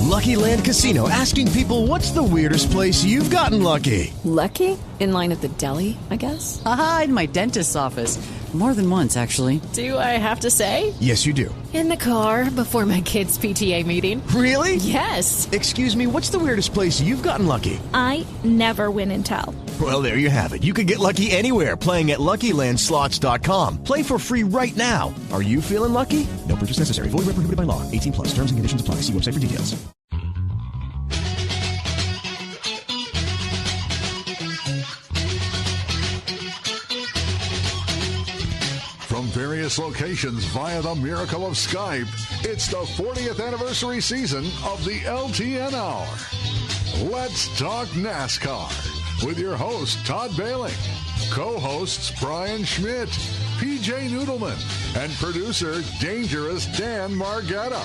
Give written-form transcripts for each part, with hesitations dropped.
Lucky Land Casino, asking people, what's the weirdest place you've gotten lucky? Lucky? In line at the deli, I guess? Aha, in my dentist's office. More than once, actually. Do I have to say? Yes, you do. In the car before my kids' PTA meeting. Really? Yes. Excuse me, what's the weirdest place you've gotten lucky? I never win and tell. Well, there you have it. You can get lucky anywhere, playing at LuckyLandSlots.com. Play for free right now. Are you feeling lucky? No purchase necessary. Void where prohibited by law. 18 plus. Terms and conditions apply. See website for details. From various locations via the miracle of Skype, it's the 40th anniversary season of the LTN Hour. Let's talk NASCAR with your host, Todd Bailing, co-hosts Brian Schmidt, PJ Noodleman, and producer Dangerous Dan Margetta.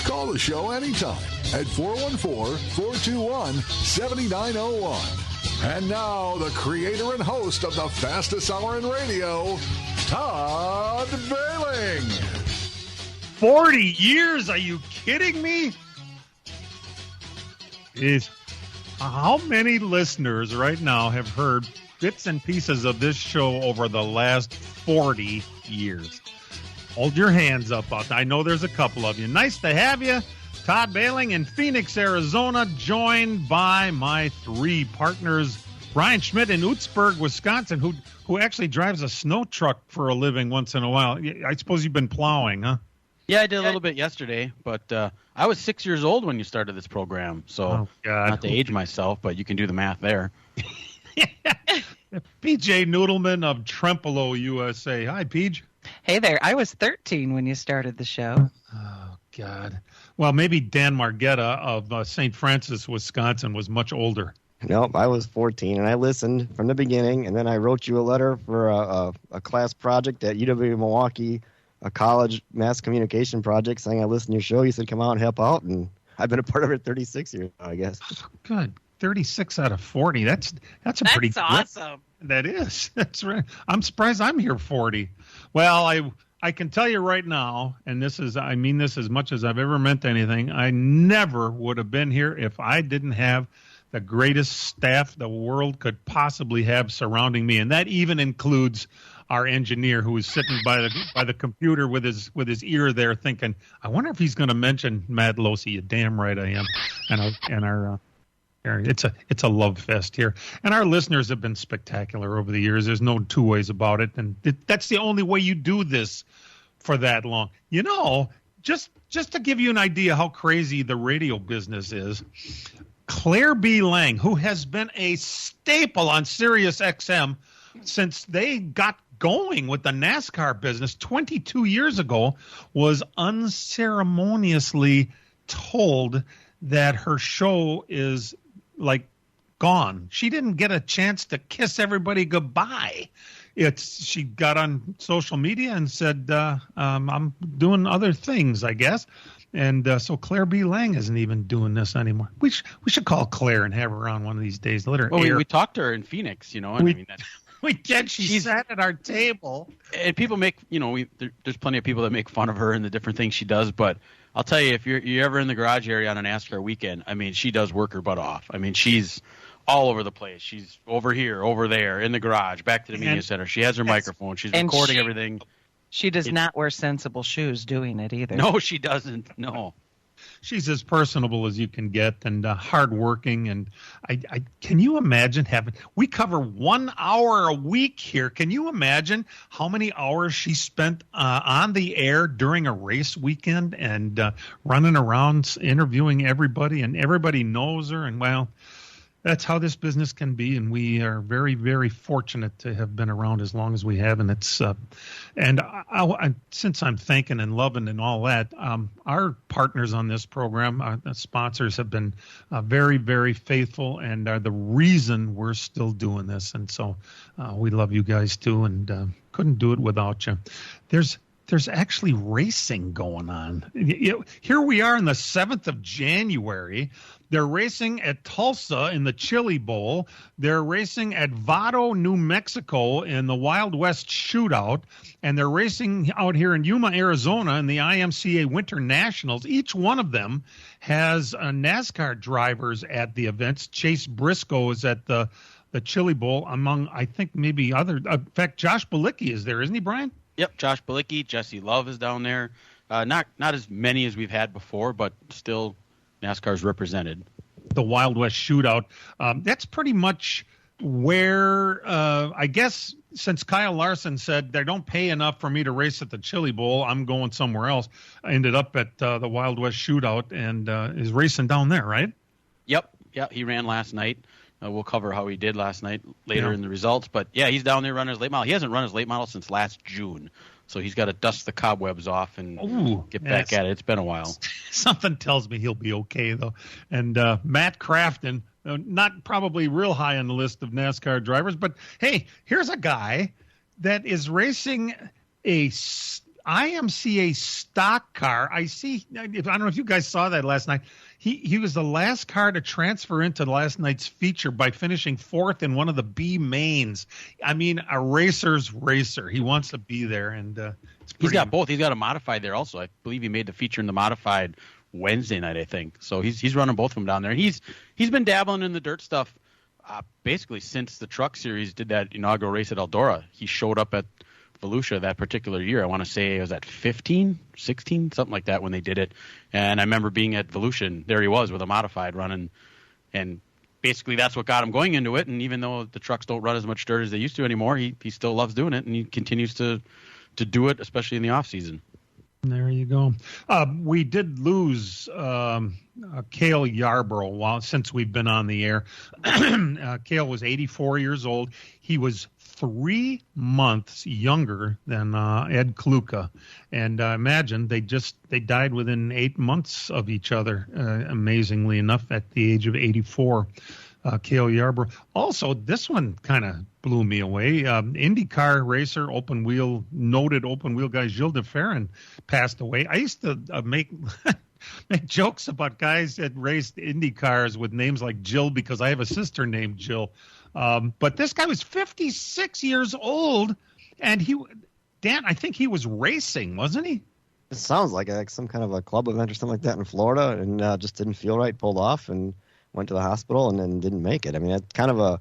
Call the show anytime at 414-421-7901. And now, the creator and host of the fastest hour in radio, Todd Bailing. 40 years? Are you kidding me? How many listeners right now have heard bits and pieces of this show over the last 40 years? Hold your hands up. I know there's a couple of you. Nice to have you. Todd Bailing in Phoenix, Arizona, joined by my three partners, Brian Schmidt in Utzberg, Wisconsin, who actually drives a snow truck for a living once in a while. I suppose you've been plowing, huh? Yeah, I did a little bit yesterday, but I was 6 years old when you started this program, so not to age myself, but you can do the math there. PJ Noodleman of Trempolo, USA. Hi, PJ. Hey there. I was 13 when you started the show. Oh, God. Well, maybe Dan Margetta of St. Francis, Wisconsin, was much older. Nope, I was 14, and I listened from the beginning, and then I wrote you a letter for a class project at UW-Milwaukee, a college mass communication project, saying I listened to your show. You said, come out and help out, and I've been a part of it 36 years now, I guess. Good. 36 out of 40. That's pretty awesome. That is. That's right. I'm surprised I'm here 40. Well, I can tell you right now, and I mean this as much as I've ever meant anything, I never would have been here if I didn't have the greatest staff the world could possibly have surrounding me, and that even includes our engineer, who is sitting by the computer with his ear there, thinking, "I wonder if he's going to mention Matt Losey." You damn right I am. And our it's a love fest here, and our listeners have been spectacular over the years. There's no two ways about it, and that's the only way you do this for that long. You know, just to give you an idea how crazy the radio business is. Claire B. Lang, who has been a staple on Sirius XM since they got going with the NASCAR business 22 years ago, was unceremoniously told that her show is gone. She didn't get a chance to kiss everybody goodbye. She got on social media and said, I'm doing other things, I guess. And so Claire B. Lang isn't even doing this anymore. We should call Claire and have her on one of these days. Let her air. We talked to her in Phoenix, you know. We did. She sat at our table. And people make, there's plenty of people that make fun of her and the different things she does. But I'll tell you, if you're ever in the garage area on a NASCAR weekend, I mean, she does work her butt off. I mean, she's all over the place. She's over here, over there, in the garage, back to the media center. She has her microphone. She's recording everything. She does not wear sensible shoes doing it either. No, she doesn't. No. She's as personable as you can get, and hardworking. And I can you imagine we cover 1 hour a week here. Can you imagine how many hours she spent on the air during a race weekend and running around interviewing everybody, and everybody knows her. And well, that's how this business can be, and we are very, very fortunate to have been around as long as we have. And it's since I'm thanking and loving and all that, our partners on this program, the sponsors, have been very, very faithful and are the reason we're still doing this. And so we love you guys too, and couldn't do it without you. There's there's actually racing going on. Here we are in the 7th of January. They're racing at Tulsa in the Chili Bowl. They're racing at Vado, New Mexico in the Wild West Shootout. And they're racing out here in Yuma, Arizona in the IMCA Winter Nationals. Each one of them has NASCAR drivers at the events. Chase Briscoe is at the Chili Bowl among, I think, maybe other. In fact, Josh Bilicki is there, isn't he, Brian? Yep, Josh Bilicki, Jesse Love is down there. Not as many as we've had before, but still NASCAR's represented. The Wild West Shootout. That's pretty much where, I guess, since Kyle Larson said they don't pay enough for me to race at the Chili Bowl, I'm going somewhere else. I ended up at the Wild West Shootout and is racing down there, right? Yep. Yeah, he ran last night. We'll cover how he did last night later in the results. But, yeah, he's down there running his late model. He hasn't run his late model since last June. So he's got to dust the cobwebs off and get back at it. It's been a while. Something tells me he'll be okay, though. And Matt Crafton, not probably real high on the list of NASCAR drivers. But, hey, here's a guy that is racing a IMCA stock car. I don't know if you guys saw that last night. He was the last car to transfer into last night's feature by finishing 4th in one of the B mains. I mean, a racer's racer. He wants to be there, and he's got both. He's got a modified there also. I believe he made the feature in the modified Wednesday night, I think. So he's running both of them down there. And he's been dabbling in the dirt stuff basically since the Truck Series did that inaugural race at Eldora. He showed up at Volusia that particular year. I want to say it was at 15, 16, something like that when they did it. And I remember being at Volusia, and there he was with a modified running. And basically that's what got him going into it. And even though the trucks don't run as much dirt as they used to anymore, he still loves doing it, and he continues to do it, especially in the off season. There you go. We did lose Cale Yarborough since we've been on the air. Cale was 84 years old. He was 3 months younger than Ed Kluka, and imagine they died within 8 months of each other. Amazingly enough, at the age of 84, Cale Yarborough. Also, this one kind of blew me away. IndyCar racer, noted open wheel guy Gilles de Ferran passed away. I used to make make jokes about guys that raced Indy cars with names like Jill because I have a sister named Jill. But this guy was 56 years old, and Dan, I think he was racing, wasn't he? It sounds like some kind of a club event or something like that in Florida, and just didn't feel right, pulled off, and went to the hospital, and then didn't make it. I mean, that's kind of a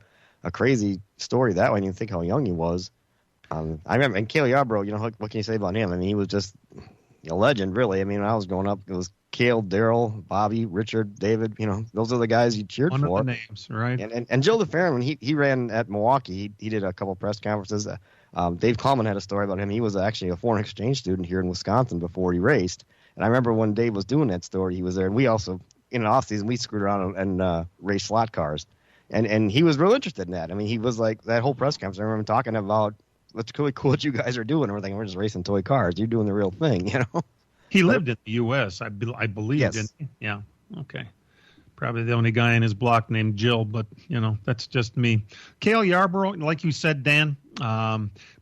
crazy story that way, and you think how young he was. I remember, and Cale Yarborough, what can you say about him? I mean, he was just a legend, really. I mean, when I was growing up, it was Cale, Daryl, Bobby, Richard, David. Those are the guys you cheered for. One of the names, right? And Gilles de Ferran, when he ran at Milwaukee, he did a couple press conferences. Dave Coleman had a story about him. He was actually a foreign exchange student here in Wisconsin before he raced. And I remember when Dave was doing that story, he was there. And we also, in an off season, we screwed around and raced slot cars. And he was real interested in that. I mean, he was like, that whole press conference, I remember him talking about, what's really cool what you guys are doing. We're thinking, we're just racing toy cars. You're doing the real thing, He lived in the U.S., I believe. Yes. Didn't he? Yeah. Okay. Probably the only guy in his block named Jill, but, that's just me. Cale Yarborough, like you said, Dan,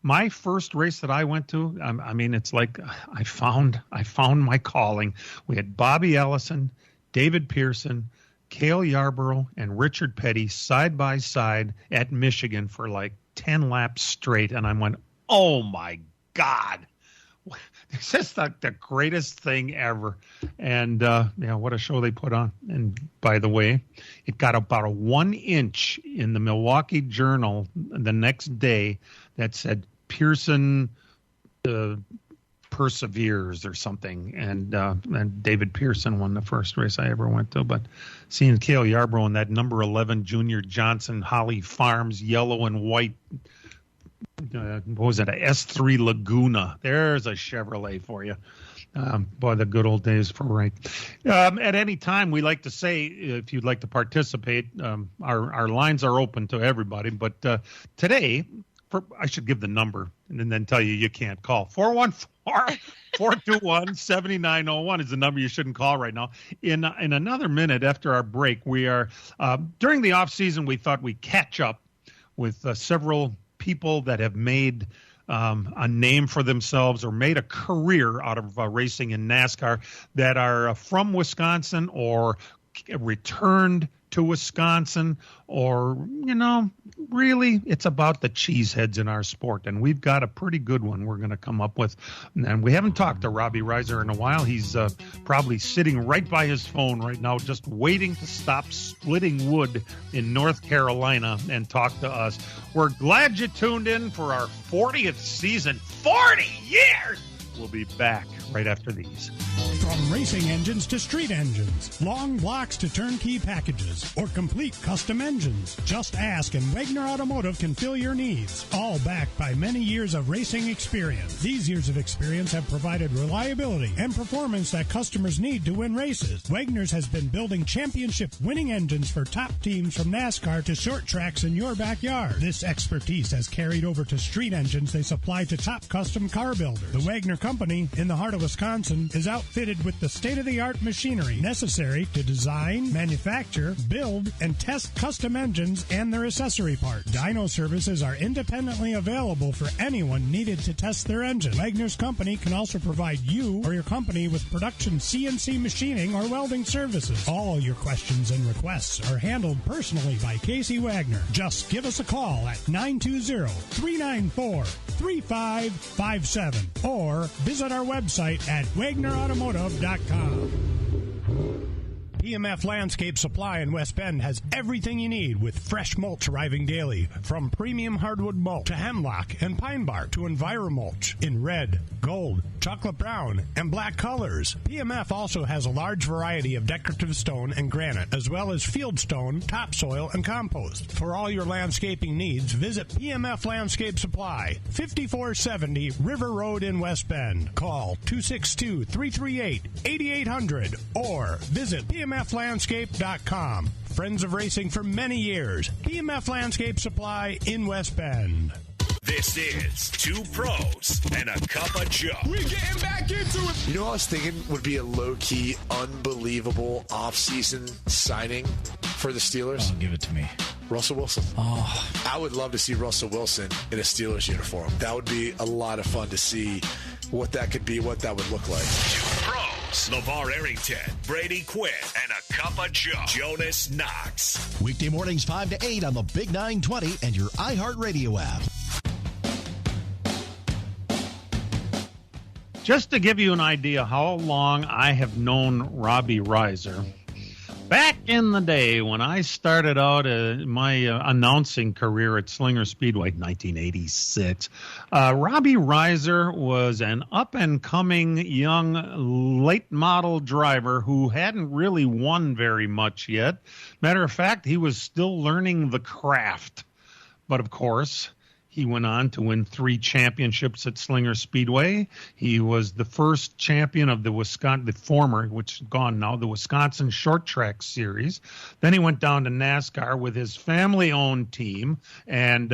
my first race that I went to, I mean, it's like I found my calling. We had Bobby Ellison, David Pearson, Cale Yarborough, and Richard Petty side by side at Michigan for like 10 laps straight. And I went, oh, my God. It's just the greatest thing ever. And, what a show they put on. And by the way, it got about a 1 inch in the Milwaukee Journal the next day that said Pearson perseveres or something. And David Pearson won the first race I ever went to. But seeing Cale Yarborough in that number 11 Junior Johnson Holly Farms yellow and white, what was it, a S3 Laguna. There's a Chevrolet for you. Boy, the good old days for right. At any time, we like to say, if you'd like to participate, our lines are open to everybody. But today, I should give the number and then tell you can't call. 414-421-7901 is the number you shouldn't call right now. In another minute after our break, we are, during the off season, we thought we'd catch up with several people that have made a name for themselves or made a career out of racing in NASCAR that are from Wisconsin or returned to Wisconsin, or, really it's about the cheeseheads in our sport. And we've got a pretty good one we're going to come up with. And we haven't talked to Robbie Reiser in a while. He's probably sitting right by his phone right now, just waiting to stop splitting wood in North Carolina and talk to us. We're glad you tuned in for our 40th season. 40 years! We'll be back right after these. From racing engines to street engines, long blocks to turnkey packages, or complete custom engines, just ask and Wagner Automotive can fill your needs. All backed by many years of racing experience. These years of experience have provided reliability and performance that customers need to win races. Wagner's has been building championship-winning engines for top teams from NASCAR to short tracks in your backyard. This expertise has carried over to street engines they supply to top custom car builders. The Wagner Company, in the heart of Wisconsin, is outfitted with the state-of-the-art machinery necessary to design, manufacture, build, and test custom engines and their accessory parts. Dyno services are independently available for anyone needed to test their engine. Wagner's Company can also provide you or your company with production CNC machining or welding services. All your questions and requests are handled personally by Casey Wagner. Just give us a call at 920-394-3557 or visit our website at WagnerAutomotive.com. PMF Landscape Supply in West Bend has everything you need with fresh mulch arriving daily, from premium hardwood mulch to hemlock and pine bark to EnviroMulch in red, gold, chocolate brown, and black colors. PMF also has a large variety of decorative stone and granite, as well as field stone, topsoil, and compost. For all your landscaping needs, visit PMF Landscape Supply, 5470 River Road in West Bend. Call 262-338-8800 or visit PMFlandscape.com. Friends of racing for many years. PMF Landscape Supply in West Bend. This is Two Pros and a Cup of Joe. We're getting back into it. You know what I was thinking would be a low-key, unbelievable off-season signing for the Steelers? Oh, give it to me. Russell Wilson. Oh. I would love to see Russell Wilson in a Steelers uniform. That would be a lot of fun to see what that could be, what that would look like. Two Pros. LeVar Arrington, Brady Quinn, and a Cup of Joe. Jonas Knox. Weekday mornings 5 to 8 on the Big 920 and your iHeartRadio app. Just to give you an idea how long I have known Robbie Reiser, back in the day when I started out my announcing career at Slinger Speedway, 1986, Robbie Reiser was an up-and-coming young late model driver who hadn't really won very much yet. Matter of fact, he was still learning the craft. But, of course, he went on to win 3 championships at Slinger Speedway. He was the first champion of the former, which is gone now, the Wisconsin Short Track Series. Then he went down to NASCAR with his family-owned team and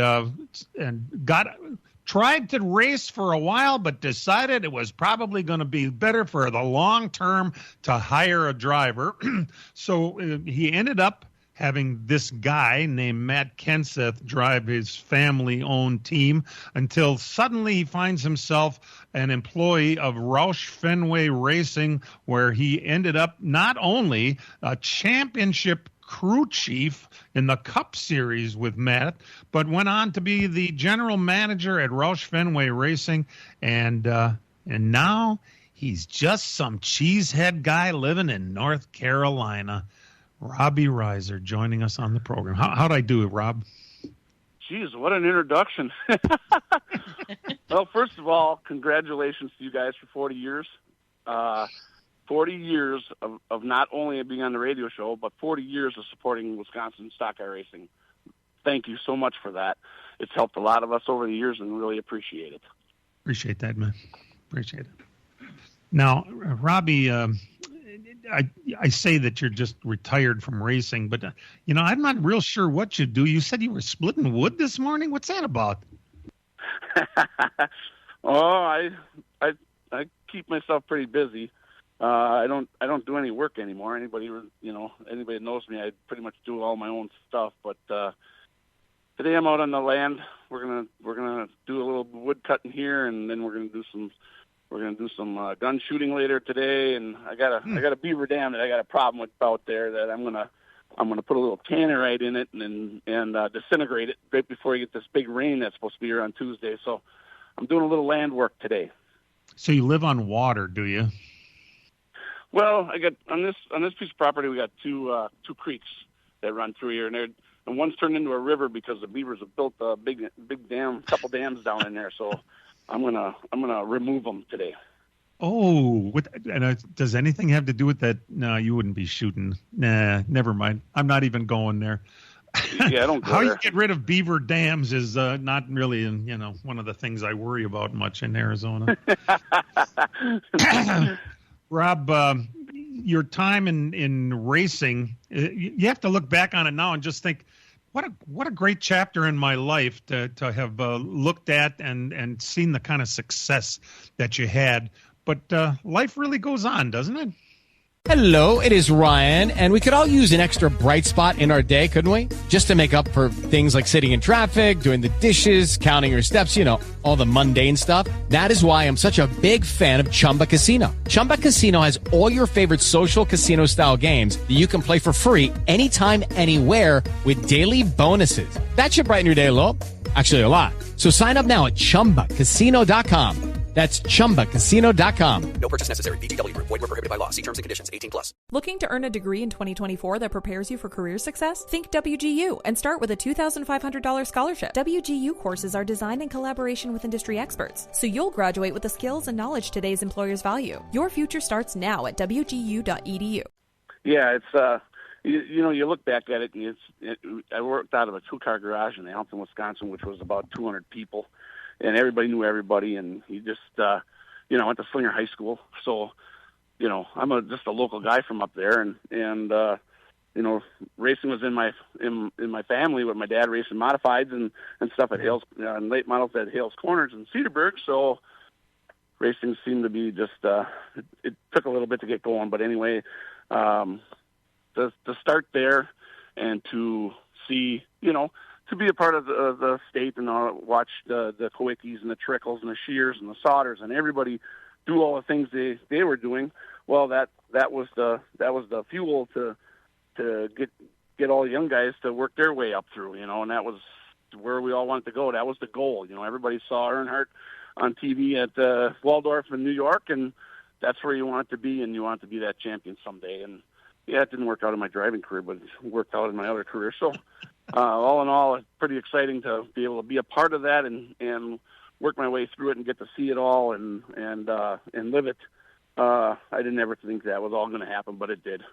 tried to race for a while, but decided it was probably going to be better for the long term to hire a driver. So he ended up having this guy named Matt Kenseth drive his family-owned team until suddenly he finds himself an employee of Roush Fenway Racing, where he ended up not only a championship crew chief in the Cup Series with Matt, but went on to be the general manager at Roush Fenway Racing, and now he's just some cheesehead guy living in North Carolina. Robbie Reiser joining us on the program. How'd I do it, Rob? Geez, what an introduction. Well, first of all, congratulations to you guys for 40 years. 40 years of not only being on the radio show, but 40 years of supporting Wisconsin stock car racing. Thank you so much for that. It's helped a lot of us over the years, and really appreciate it. Appreciate that, man. Appreciate it. Now, Robbie, I say that you're just retired from racing, but, I'm not real sure what you do. You said you were splitting wood this morning? What's that about? I keep myself pretty busy. I don't do any work anymore. Anybody that knows me, I pretty much do all my own stuff. But Today I'm out on the land. We're gonna do a little wood cutting here, and then we're gonna do some gun shooting later today. And I got a beaver dam that I got a problem with out there that I'm gonna put a little tannerite in it and disintegrate it right before you get this big rain that's supposed to be here on Tuesday. So I'm doing a little land work today. So you live on water, do you? Well, I got on this piece of property we got two creeks that run through here, and one's turned into a river because the beavers have built a big couple dams down in there. So I'm gonna remove them today. Oh, does anything have to do with that? No, you wouldn't be shooting. Nah, never mind. I'm not even going there. Yeah, I don't go How there. you get rid of beaver dams is not really, one of the things I worry about much in Arizona. Rob, your time in racing, you have to look back on it now and just think, what a great chapter in my life to have looked at and seen the kind of success that you had. But life really goes on, doesn't it? Hello, it is Ryan, and we could all use an extra bright spot in our day, couldn't we? Just to make up for things like sitting in traffic, doing the dishes, counting your steps, all the mundane stuff. That is why I'm such a big fan of Chumba Casino. Chumba Casino has all your favorite social casino-style games that you can play for free anytime, anywhere with daily bonuses. That should brighten your day a little. Actually, a lot. So sign up now at ChumbaCasino.com. That's ChumbaCasino.com. No purchase necessary. VGW Group. Void where prohibited by law. See terms and conditions. 18+. Looking to earn a degree in 2024 that prepares you for career success? Think WGU and start with a $2,500 scholarship. WGU courses are designed in collaboration with industry experts, so you'll graduate with the skills and knowledge today's employers value. Your future starts now at WGU.edu. Yeah, it's you look back at it, and I worked out of a 2-car garage in Alton, Wisconsin, which was about 200 people. And everybody knew everybody, and he just, I went to Slinger High School, so, I'm just a local guy from up there, and racing was in my family with my dad racing modifieds and stuff at Hales, and late models at Hales Corners in Cedarburg, so racing seemed to be just, it took a little bit to get going, but anyway, to start there and to see, to be a part of the state and watch the Kowickis and the Trickles and the Shears and the Sodders and everybody do all the things they were doing. Well, that was the fuel to get all the young guys to work their way up through, and that was where we all wanted to go. That was the goal. Everybody saw Earnhardt on TV at Waldorf in New York, and that's where you want to be, and you want to be that champion someday. And yeah, it didn't work out in my driving career, but it worked out in my other career. So all in all, it's pretty exciting to be able to be a part of that and work my way through it and get to see it all and live it. I didn't ever think that was all going to happen, but it did.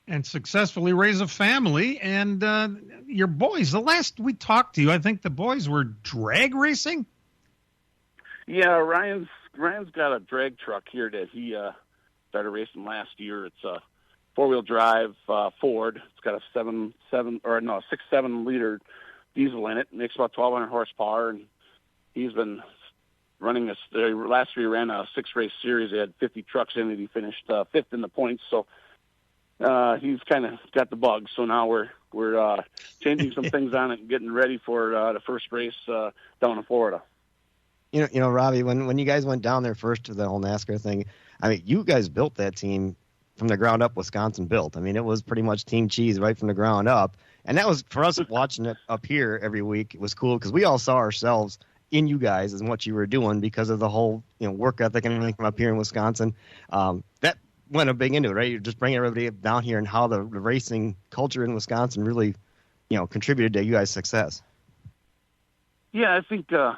And successfully raise a family. And your boys, the last we talked to you, I think the boys were drag racing? Yeah, Ryan's got a drag truck here that he started racing last year. It's a 4-wheel drive Ford. It's got a 6-7 liter diesel in it. It makes about 1,200 horsepower, and he's been running last year he ran a 6-race series. He had 50 trucks in it. He finished 5th in the points, so he's kind of got the bug. So now we're changing some things on it and getting ready for the first race down in Florida. Robbie, when you guys went down there first to the whole NASCAR thing, I mean, you guys built that team from the ground up. Wisconsin built. I mean, it was pretty much Team Cheese right from the ground up. And that was, for us watching it up here every week, it was cool because we all saw ourselves in you guys and what you were doing because of the whole work ethic and everything from up here in Wisconsin. That went a big into it, right? You're just bringing everybody down here and how the racing culture in Wisconsin really, contributed to you guys' success. Yeah, I think Dan,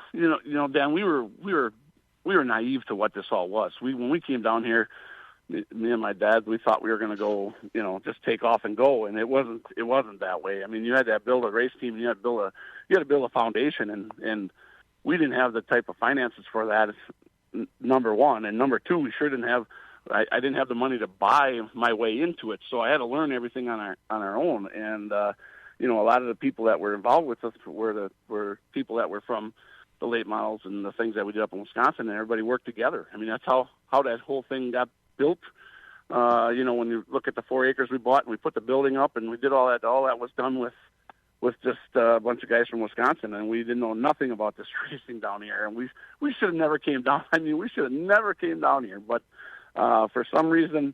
we were naive to what this all was. When we came down here, me and my dad, we thought we were going to go, just take off and go, and it wasn't that way. I mean, you had to build a race team, and you had to build a foundation, and we didn't have the type of finances for that. Number one, and number two, we sure didn't have. I didn't have the money to buy my way into it, so I had to learn everything on our own. And a lot of the people that were involved with us were people that were from the late models and the things that we did up in Wisconsin, and everybody worked together. I mean, that's how that whole thing got built. When you look at the 4 acres we bought and we put the building up and we did all that was done with with just a bunch of guys from Wisconsin, and we didn't know nothing about this racing down here. And we should have never came down. I mean, we should have never came down here. But for some reason,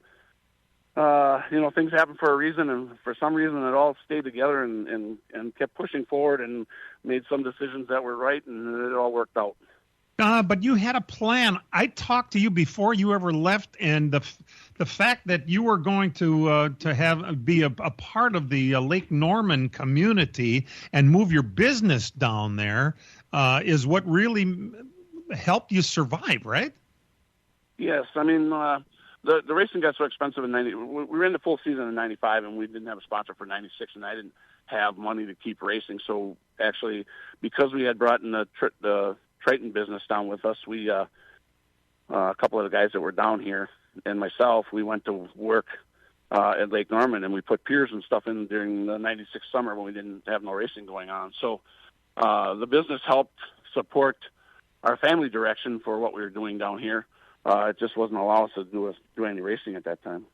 things happen for a reason, and for some reason it all stayed together and kept pushing forward and made some decisions that were right, and it all worked out. But you had a plan. I talked to you before you ever left, and the fact that you were going to be a part of the Lake Norman community and move your business down there is what really helped you survive, right? Yes, I mean the racing got so expensive in '90. We ran the full season in '95, and we didn't have a sponsor for '96, and I didn't have money to keep racing. So actually, because we had brought in the Triton business down with us, we a couple of the guys that were down here and myself, we went to work at Lake Norman, and we put piers and stuff in during the '96 summer when we didn't have no racing going on. So the business helped support our family direction for what we were doing down here. It just wasn't allow us to do any racing at that time.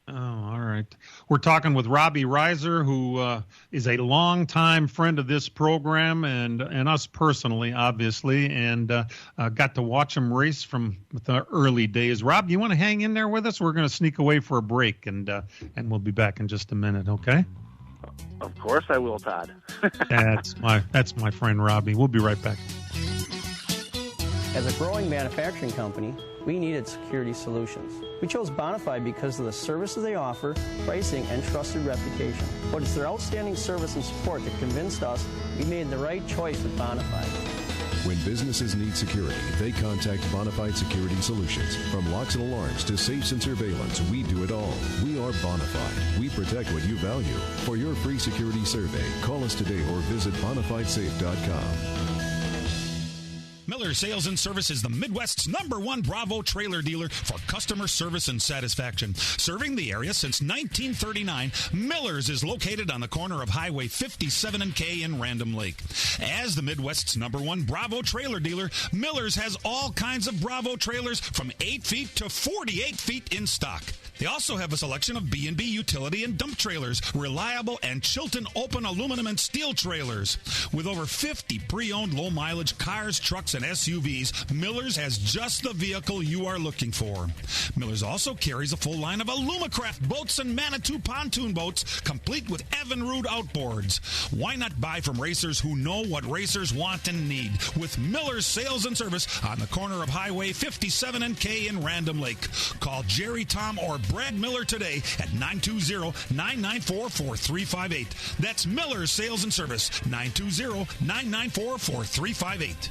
Oh, all right. We're talking with Robbie Reiser, who is a longtime friend of this program and us personally, obviously, and got to watch him race from the early days. Rob, you want to hang in there with us? We're going to sneak away for a break, and we'll be back in just a minute, okay? Of course I will, Todd. That's my friend Robbie. We'll be right back. As a growing manufacturing company, we needed security solutions. We chose Bonafide because of the services they offer, pricing, and trusted reputation. But it's their outstanding service and support that convinced us we made the right choice with Bonafide. When businesses need security, they contact Bonafide Security Solutions. From locks and alarms to safes and surveillance, we do it all. We are Bonafide. We protect what you value. For your free security survey, call us today or visit BonafideSafe.com. Miller Sales and Service is the Midwest's #1 Bravo trailer dealer for customer service and satisfaction. Serving the area since 1939, Miller's is located on the corner of Highway 57 and K in Random Lake. As the Midwest's #1 Bravo trailer dealer, Miller's has all kinds of Bravo trailers from 8 feet to 48 feet in stock. They also have a selection of B&B utility and dump trailers, reliable and Chilton open aluminum and steel trailers. With over 50 pre-owned low-mileage cars, trucks, and SUVs, Miller's has just the vehicle you are looking for. Miller's also carries a full line of Alumacraft boats and Manitou pontoon boats, complete with Evinrude outboards. Why not buy from racers who know what racers want and need? With Miller's Sales and Service on the corner of Highway 57 and K in Random Lake. Call Jerry, Tom, or Brad Miller today at 920-994-4358. That's Miller's Sales and Service, 920-994-4358.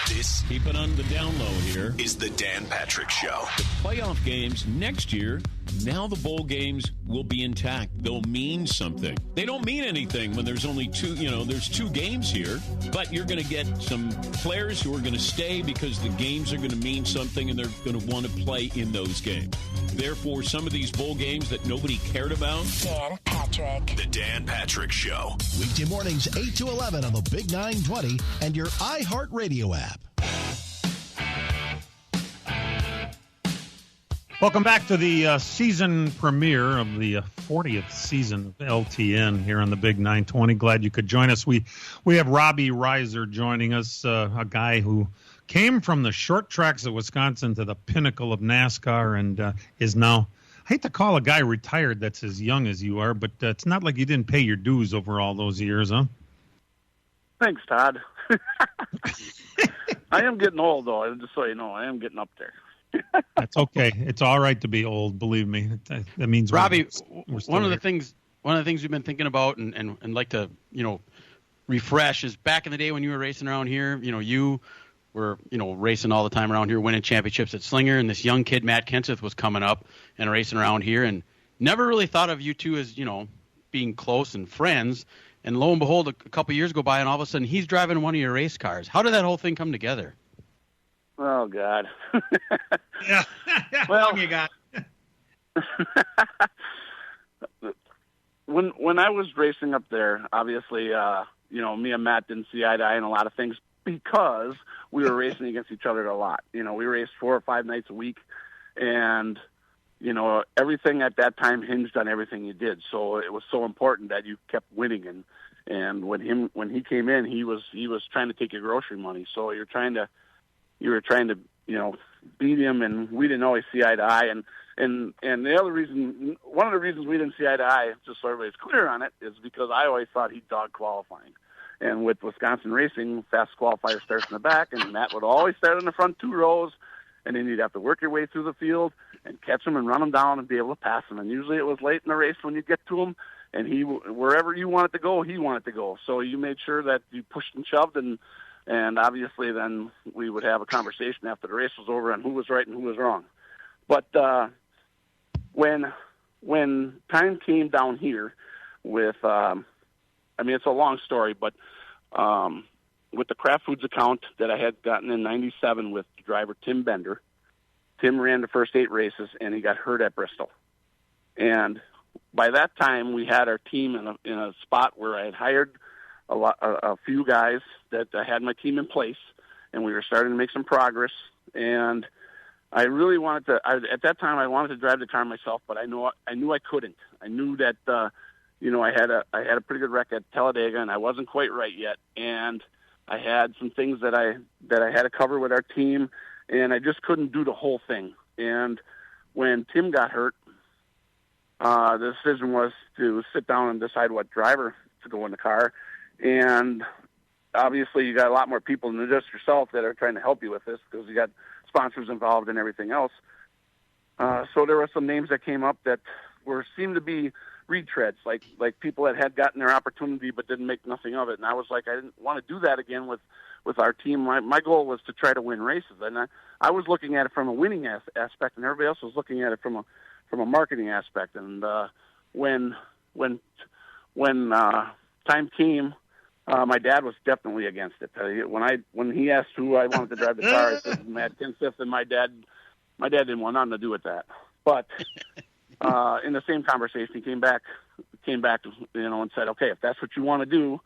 This, keep it on the down low here, is the Dan Patrick Show. The playoff games next year, now the bowl games will be intact. They'll mean something. They don't mean anything when there's only there's 2 games here, but you're going to get some players who are going to stay because the games are going to mean something and they're going to want to play in those games. Therefore, some of these bowl games that nobody cared about. Dan Patrick. The Dan Patrick Show. Weekday mornings 8 to 11 on the Big 920 and your iHeartRadio app. Welcome back to the season premiere of the 40th season of LTN here on the Big 920. Glad you could join us. We have Robbie Reiser joining us, a guy who came from the short tracks of Wisconsin to the pinnacle of NASCAR and is now, I hate to call a guy retired that's as young as you are, but it's not like you didn't pay your dues over all those years, huh? Thanks, Todd. I am getting old, though, just so you know. I am getting up there. That's okay. It's all right to be old, believe me. That means Robbie, we're one of the things we've been thinking about and like to, refresh is back in the day when you were racing around here, you were, racing all the time around here, winning championships at Slinger, and this young kid, Matt Kenseth, was coming up and racing around here, and never really thought of you two as, being close and friends. And lo and behold, a couple years go by, and all of a sudden he's driving one of your race cars. How did that whole thing come together? Oh, God. Yeah. How long you got? When I was racing up there, obviously, me and Matt didn't see eye to eye on a lot of things because we were racing against each other a lot. We raced 4 or 5 nights a week, and everything at that time hinged on everything you did. So it was so important that you kept winning. And when he came in, he was trying to take your grocery money. So you were trying to beat him, and we didn't always see eye to eye. And the other reason, one of the reasons we didn't see eye to eye, just so everybody's clear on it, is because I always thought he dogged qualifying. And with Wisconsin Racing, fast qualifier starts in the back, and Matt would always start in the front 2 rows, and then you'd have to work your way through the field and catch him and run him down and be able to pass him. And usually it was late in the race when you get to him, and wherever you wanted to go, he wanted to go. So you made sure that you pushed and shoved, and obviously then we would have a conversation after the race was over on who was right and who was wrong. But when time came down here with it's a long story, but with the Kraft Foods account that I had gotten in '97 with driver Tim Bender, Tim ran the first 8 races, and he got hurt at Bristol. And by that time, we had our team in a spot where I had hired a few guys that I had my team in place, and we were starting to make some progress. And I really wanted to. At that time, I wanted to drive the car myself, but I knew I couldn't. I knew that I had a pretty good wreck at Talladega, and I wasn't quite right yet. And I had some things that I had to cover with our team, and I just couldn't do the whole thing. And when Tim got hurt, the decision was to sit down and decide what driver to go in the car. And obviously, you got a lot more people than just yourself that are trying to help you with this, because you got sponsors involved and everything else. So there were some names that came up that seemed to be retreads, like people that had gotten their opportunity but didn't make nothing of it. And I was like, I didn't want to do that again with our team. My goal was to try to win races, and I was looking at it from a winning aspect, and everybody else was looking at it from a marketing aspect. And when time came, my dad was definitely against it. When he asked who I wanted to drive the car, I said Matt Kenseth, and my dad didn't want nothing to do with that. But in the same conversation, he came back, and said, okay, if that's what you want to do,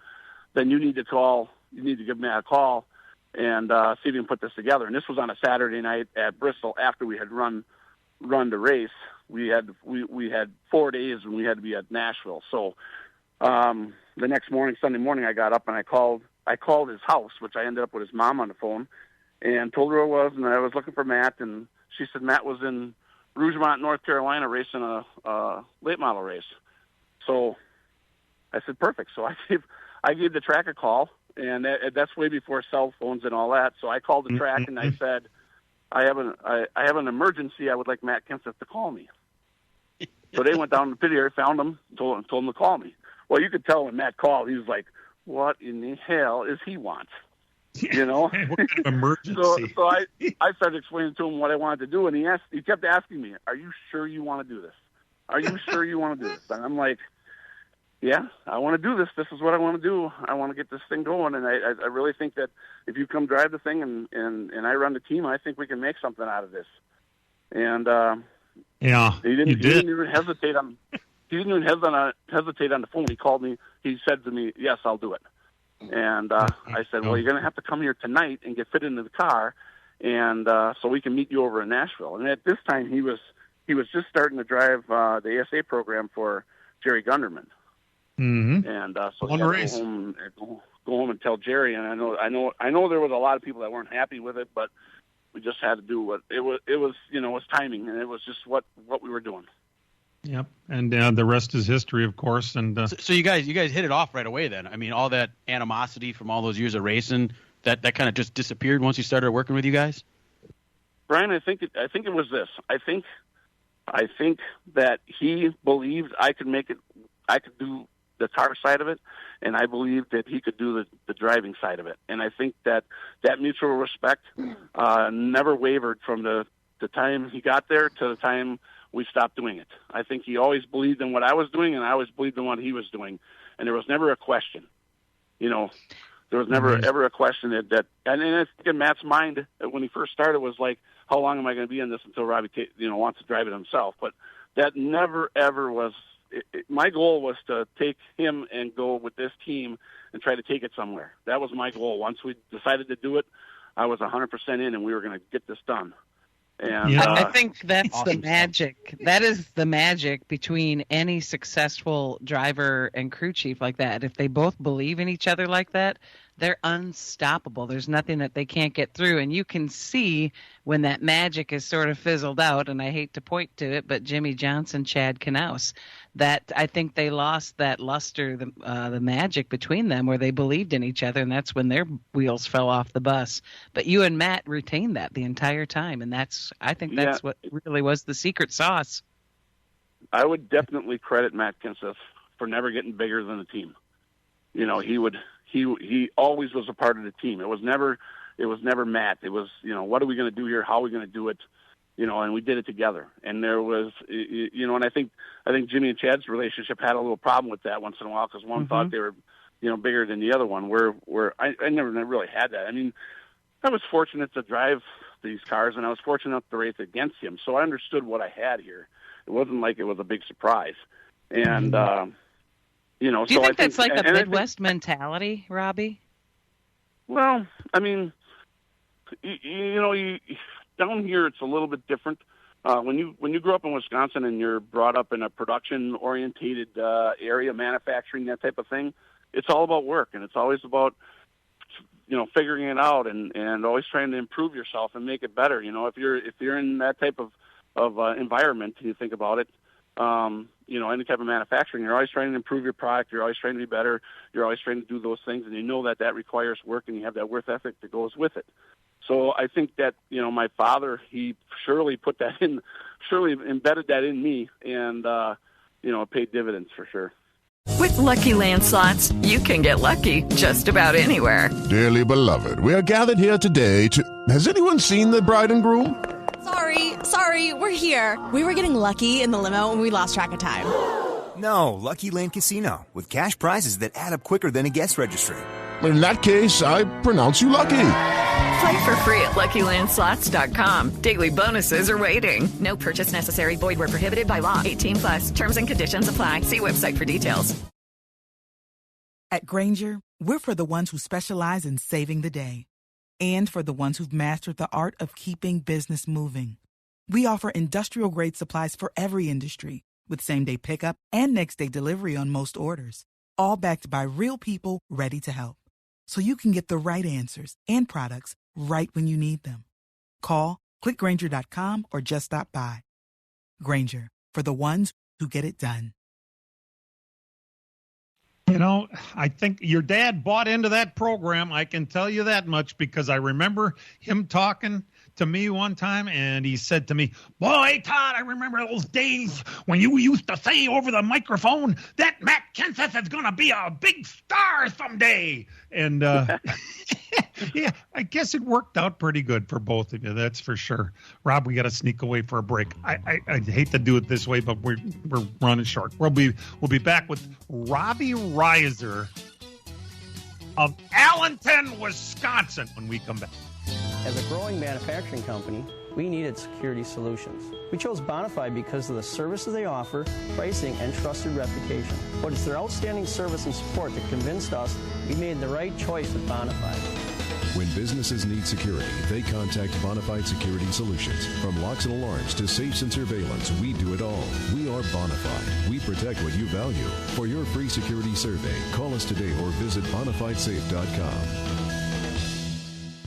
then you need to give Matt a call and see if you can put this together. And this was on a Saturday night at Bristol after we had run the race. We had 4 days and we had to be at Nashville. So the next morning, Sunday morning, I got up and I called his house, which I ended up with his mom on the phone, and told her who I was, and I was looking for Matt. And she said Matt was in Rougemont, North Carolina, racing a late model race. So I said, perfect. So I gave the track a call, and that's way before cell phones and all that. So I called the track and I said, I have an emergency. I would like Matt Kenseth to call me. So they went down to the pit area, found him, told him to call me. Well, you could tell when Matt called, he was like, what in the hell is he want? You know? What kind of emergency? So I started explaining to him what I wanted to do, and he kept asking me, are you sure you want to do this? Are you sure you want to do this? And I'm like, yeah, I want to do this. This is what I want to do. I want to get this thing going, and I really think that if you come drive the thing and I run the team, I think we can make something out of this. And yeah, he didn't even hesitate on. He didn't even hesitate on the phone. He called me. He said to me, yes, I'll do it. And I said, well, you're going to have to come here tonight and get fit into the car, and so we can meet you over in Nashville. And at this time, he was just starting to drive the ASA program for Jerry Gunderman. Mm-hmm. And so he had to go home and tell Jerry. And I know there was a lot of people that weren't happy with it, but we just had to do what it was. It was timing, and it was just what we were doing. Yep, and the rest is history, of course. And so you guys hit it off right away. Then I mean, all that animosity from all those years of racing that kind of just disappeared once you started working with you guys. Brian, I think it was this. I think that he believed I could make it. I could do the car side of it, and I believed that he could do the driving side of it. And I think that mutual respect never wavered from the time he got there to the time we stopped doing it. I think he always believed in what I was doing, and I always believed in what he was doing. And there was never a question. There was never ever a question that and I think in Matt's mind when he first started was like, how long am I going to be in this until Robbie wants to drive it himself? But that never ever was. My goal was to take him and go with this team and try to take it somewhere. That was my goal. Once we decided to do it, I was 100% in, and we were going to get this done. And I think that's the magic. That is the magic between any successful driver and crew chief like that. If they both believe in each other like that, they're unstoppable. There's nothing that they can't get through. And you can see when that magic is sort of fizzled out, and I hate to point to it, but Jimmy Johnson, Chad Knaus, that I think they lost that luster, the magic between them where they believed in each other, and that's when their wheels fell off the bus. But you and Matt retained that the entire time, and I think that's what really was the secret sauce. I would definitely credit Matt Kenseth for never getting bigger than the team. You know, he always was a part of the team. It was never Matt. It was, you know, what are we going to do here? How are we going to do it? You know, and we did it together. And there was, you know, and I think Jimmy and Chad's relationship had a little problem with that once in a while because one thought they were, you know, bigger than the other one. Where I never really had that. I mean, I was fortunate to drive these cars, and I was fortunate enough to race against him, so I understood what I had here. It wasn't like it was a big surprise. And you know, do you so think I that's like a Midwest mentality, Robbie? Well, I mean, you know, down here it's a little bit different. When you grow up in Wisconsin and you're brought up in a production-orientated area, manufacturing, that type of thing, it's all about work, and it's always about, you know, figuring it out and always trying to improve yourself and make it better. You know, if you're in that type of environment, you think about it. You know, any type of manufacturing, you're always trying to improve your product. You're always trying to be better. You're always trying to do those things, and you know that requires work, and you have that work ethic that goes with it. So I think that, you know, my father, he surely embedded that in me, and, you know, it paid dividends for sure. With Lucky Land Slots, you can get lucky just about anywhere. Dearly beloved, we are gathered here today to... Has anyone seen the bride and groom? Sorry, we're here. We were getting lucky in the limo and we lost track of time. No, Lucky Land Casino, with cash prizes that add up quicker than a guest registry. In that case, I pronounce you lucky. Play for free at LuckyLandSlots.com. Daily bonuses are waiting. No purchase necessary. Void where prohibited by law. 18+. Terms and conditions apply. See website for details. At Grainger, we're for the ones who specialize in saving the day, and for the ones who've mastered the art of keeping business moving. We offer industrial-grade supplies for every industry, with same-day pickup and next-day delivery on most orders, all backed by real people ready to help. So you can get the right answers and products right when you need them. Call, clickgrainger.com, or just stop by. Grainger, for the ones who get it done. You know, I think your dad bought into that program. I can tell you that much because I remember him talking to me one time, and he said to me, "Boy, Todd, I remember those days when you used to say over the microphone that Matt Kenseth is going to be a big star someday." And yeah, I guess it worked out pretty good for both of you. That's for sure. Rob, we got to sneak away for a break. I hate to do it this way, but we're running short. We'll be back with Robbie Reiser of Allenton, Wisconsin, when we come back. As a growing manufacturing company, we needed security solutions. We chose Bonafide because of the services they offer, pricing, and trusted reputation. But it's their outstanding service and support that convinced us we made the right choice with Bonafide. When businesses need security, they contact Bonafide Security Solutions. From locks and alarms to safes and surveillance, we do it all. We are Bonafide. We protect what you value. For your free security survey, call us today or visit bonafidesafe.com.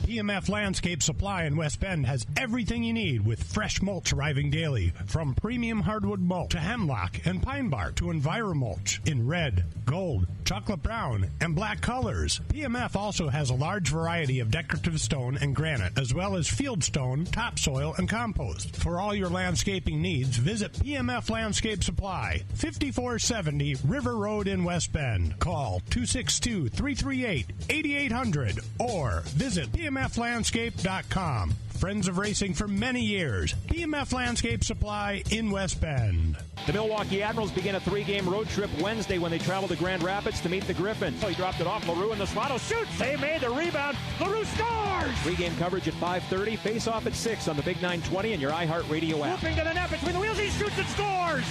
PMF Landscape Supply in West Bend has everything you need with fresh mulch arriving daily. From premium hardwood mulch to hemlock and pine bark to EnviroMulch in red, gold, chocolate brown, and black colors. PMF also has a large variety of decorative stone and granite, as well as field stone, topsoil, and compost. For all your landscaping needs, visit PMF Landscape Supply, 5470 River Road in West Bend. Call 262-338-8800 or visit PMFlandscape.com. Friends of racing for many years. PMF Landscape Supply in West Bend. The Milwaukee Admirals begin a 3-game road trip Wednesday when they travel to Grand Rapids to meet the Griffins. So he dropped it off. LaRue and the Swallows shoots. They made the rebound. LaRue scores! 3-game coverage at 5:30. Face off at 6 on the Big 920 and your iHeartRadio app. Whooping to the net between the wheels. He shoots and scores!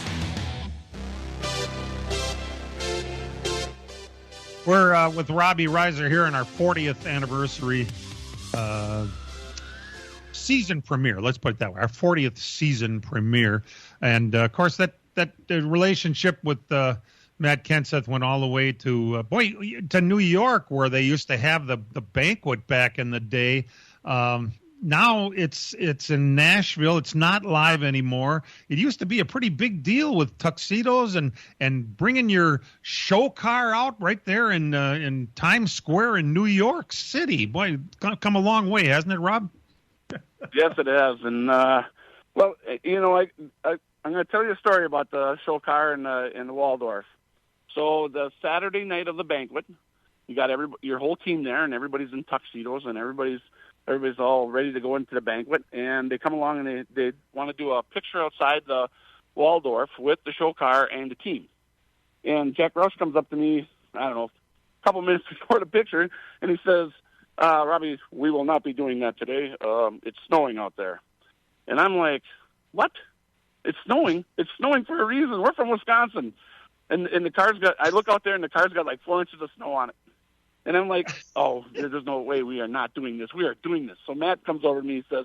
We're with Robbie Reiser here in our 40th anniversary season premiere. Let's put it that way. Our 40th season premiere, and of course that relationship with Matt Kenseth went all the way to New York, where they used to have the banquet back in the day. Now it's in Nashville. It's not live anymore. It used to be a pretty big deal with tuxedos and bringing your show car out right there in Times Square in New York City. Boy, it's come a long way, hasn't it, Rob? Yes, it has. And well, I'm going to tell you a story about the show car in the Waldorf. So the Saturday night of the banquet, you got your whole team there, and everybody's in tuxedos, and everybody's all ready to go into the banquet, and they come along and they want to do a picture outside the Waldorf with the show car and the team. And Jack Roush comes up to me, I don't know, a couple minutes before the picture, and he says, Robbie, we will not be doing that today. It's snowing out there. And I'm like, what? It's snowing? It's snowing for a reason. We're from Wisconsin. And I look out there and the car's got like 4 inches of snow on it. And I'm like, oh, there's no way we are not doing this. We are doing this. So Matt comes over to me and says,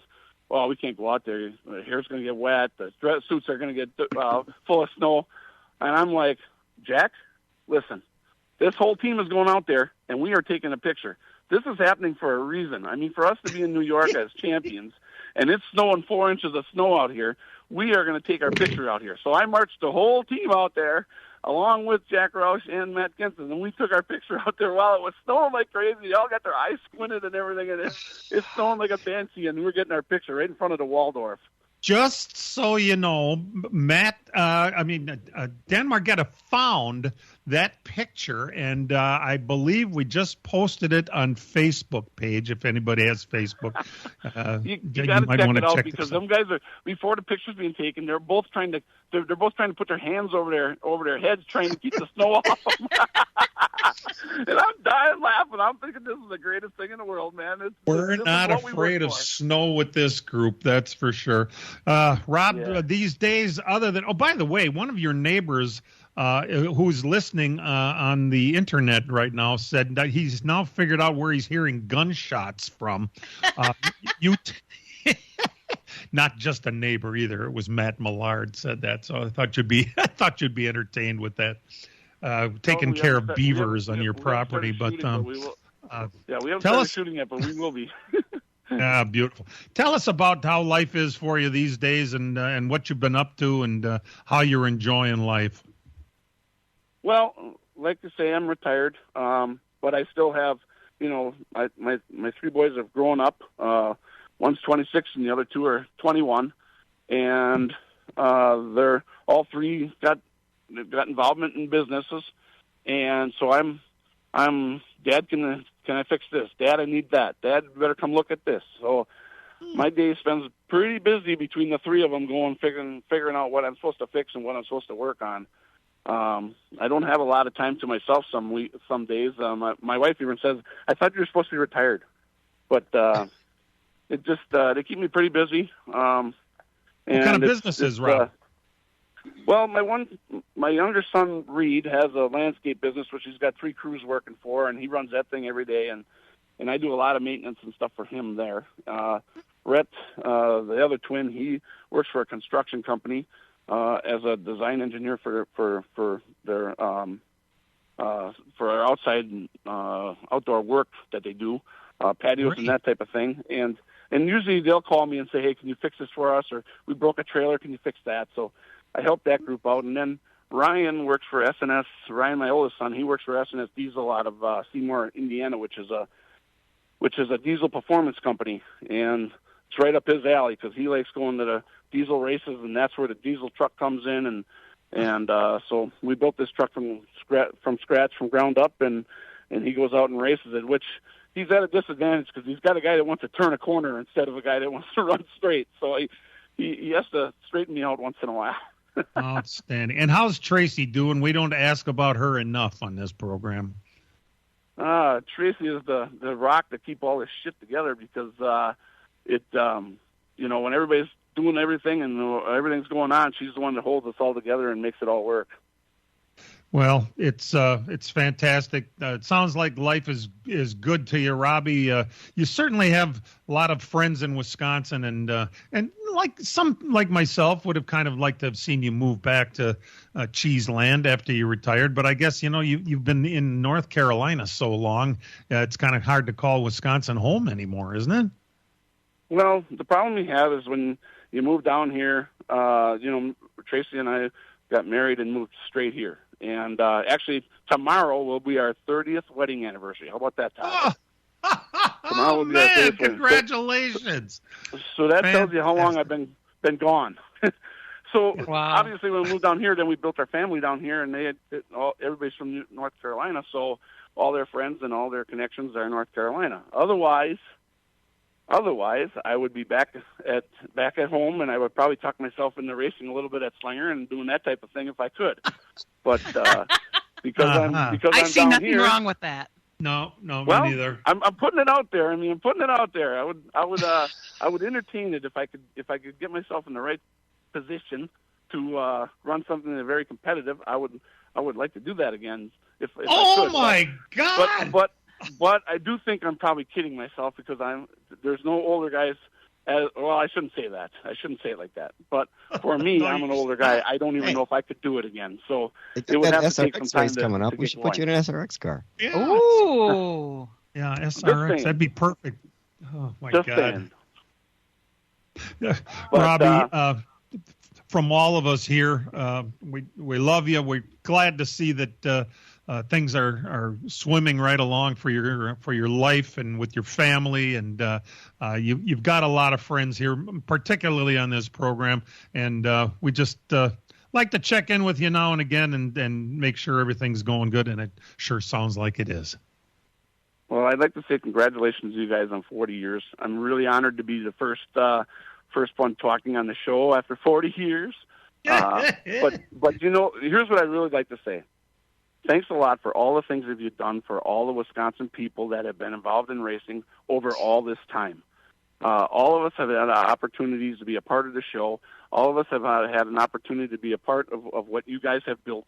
well, we can't go out there. The hair's going to get wet. The dress suits are going to get full of snow. And I'm like, Jack, listen, this whole team is going out there, and we are taking a picture. This is happening for a reason. I mean, for us to be in New York as champions, and it's snowing 4 inches of snow out here, we are going to take our picture out here. So I marched the whole team out there, along with Jack Roush and Matt Kenseth, and we took our picture out there while it was snowing like crazy. They all got their eyes squinted and everything, and it's snowing like a banshee, and we're getting our picture right in front of the Waldorf. Just so you know, Matt, Dan Margetta found that picture, and I believe we just posted it on Facebook page. If anybody has Facebook, you got to check it out because some guys are before the picture's being taken. They're both trying to put their hands over their heads, trying to keep the snow off them. And I'm dying laughing. I'm thinking this is the greatest thing in the world, man. We're not afraid of snow with this group, that's for sure. Rob, these days, other than by the way, one of your neighbors who's listening on the internet right now said that he's now figured out where he's hearing gunshots from. Not just a neighbor either. It was Matt Millard said that, so I thought you'd be entertained with that. Taking care of beavers on your property, but we haven't started shooting yet, but we will be. Yeah, beautiful. Tell us about how life is for you these days, and what you've been up to, and how you're enjoying life. Well, like to say, I'm retired, but I still have, my three boys have grown up. One's 26 and the other two are 21, and they're all three got involvement in businesses, and so I'm Dad, can I fix this? Dad, I need that. Dad, you better come look at this. So my day spends pretty busy between the three of them figuring out what I'm supposed to fix and what I'm supposed to work on. I don't have a lot of time to myself some days. My wife even says, I thought you were supposed to be retired, but it just they keep me pretty busy. What kind of businesses, Rob? Well, my younger son Reed has a landscape business, which he's got 3 crews working for, and he runs that thing every day. And I do a lot of maintenance and stuff for him there. Rhett, the other twin, he works for a construction company as a design engineer for their for our outside outdoor work that they do, patios and that type of thing. And usually they'll call me and say, hey, can you fix this for us? Or we broke a trailer, can you fix that? So I help that group out. And then Ryan works for SNS. Ryan, my oldest son, he works for SNS Diesel out of Seymour, Indiana, which is a diesel performance company. And it's right up his alley because he likes going to the diesel races, and that's where the diesel truck comes in. And so we built this truck from scratch, from ground up, and he goes out and races it, which he's at a disadvantage because he's got a guy that wants to turn a corner instead of a guy that wants to run straight. So he has to straighten me out once in a while. Outstanding. And how's Tracy doing? We don't ask about her enough on this program. Tracy is the rock to keep all this shit together because when everybody's doing everything and everything's going on, she's the one that holds us all together and makes it all work. Well, it's fantastic. It sounds like life is good to you, Robbie. You certainly have a lot of friends in Wisconsin, and like myself would have kind of liked to have seen you move back to Cheese Land after you retired. But I guess you've been in North Carolina so long, it's kind of hard to call Wisconsin home anymore, isn't it? Well, the problem you have is when you move down here. Tracy and I got married and moved straight here. And actually, tomorrow will be our 30th wedding anniversary. How about that, Tom? Oh, man, congratulations. So that tells you how long I've been gone. So obviously when we moved down here, then we built our family down here, and everybody's from North Carolina, so all their friends and all their connections are in North Carolina. Otherwise, I would be back at home, and I would probably tuck myself into racing a little bit at Slinger and doing that type of thing if I could. But because I see down nothing here, wrong with that. No, well, me neither. I'm putting it out there. I'm putting it out there. I would entertain it if I could get myself in the right position to run something that's very competitive. I would like to do that again if I could. Oh my God! But I do think I'm probably kidding myself because there's no older guys. I shouldn't say that. I shouldn't say it like that. But for me, I'm an older guy. I don't even know if I could do it again. So it would have to take some time coming up. We should put you in an SRX car. Yeah. Ooh. Yeah, SRX. That'd be perfect. Oh my God. Robbie, from all of us here, we love you. We're glad to see that things are swimming right along for your life and with your family, and you've got a lot of friends here, particularly on this program, and we just like to check in with you now and again and make sure everything's going good, and it sure sounds like it is. Well, I'd like to say congratulations to you guys on 40 years. I'm really honored to be the first one talking on the show after 40 years. But here's what I really like to say. Thanks a lot for all the things that you've done for all the Wisconsin people that have been involved in racing over all this time. All of us have had opportunities to be a part of the show. All of us have had an opportunity to be a part of what you guys have built.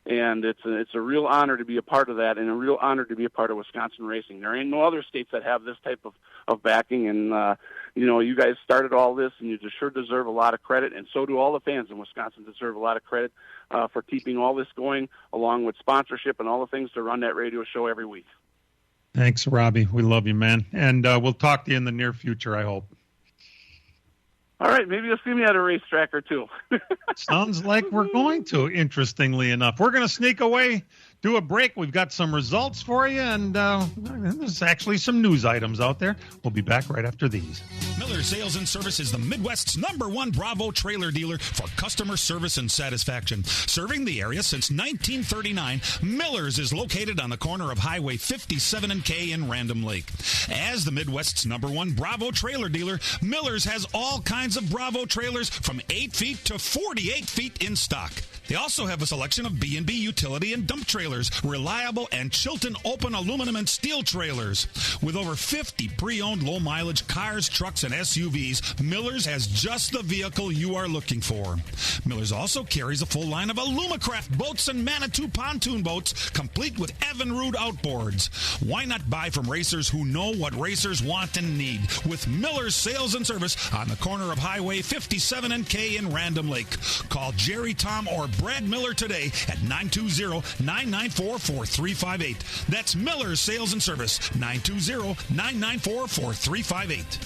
And it's a real honor to be a part of that, and a real honor to be a part of Wisconsin racing. There ain't no other states that have this type of backing, and you guys started all this, and you sure deserve a lot of credit, and so do all the fans in Wisconsin deserve a lot of credit for keeping all this going, along with sponsorship and all the things to run that radio show every week. Thanks, Robbie. We love you, man, and we'll talk to you in the near future, I hope. All right, maybe you'll see me at a racetrack or two. Sounds like we're going to, interestingly enough. We're going to sneak away, do a break. We've got some results for you, and there's actually some news items out there. We'll be back right after these. Miller Sales and Service is the Midwest's #1 Bravo trailer dealer for customer service and satisfaction. Serving the area since 1939, Miller's is located on the corner of Highway 57 and K in Random Lake. As the Midwest's #1 Bravo trailer dealer, Miller's has all kinds of Bravo trailers from 8 feet to 48 feet in stock. They also have a selection of B&B utility and dump trailers, reliable and Chilton open aluminum and steel trailers. With over 50 pre-owned low-mileage cars, trucks, and SUVs, Miller's has just the vehicle you are looking for. Miller's also carries a full line of Alumacraft boats and Manitou pontoon boats, complete with Evinrude outboards. Why not buy from racers who know what racers want and need? With Miller's Sales and Service on the corner of Highway 57 and K in Random Lake. Call Jerry, Tom, or Brad Miller today at 920-994-4358. That's Miller's Sales and Service, 920-994-4358.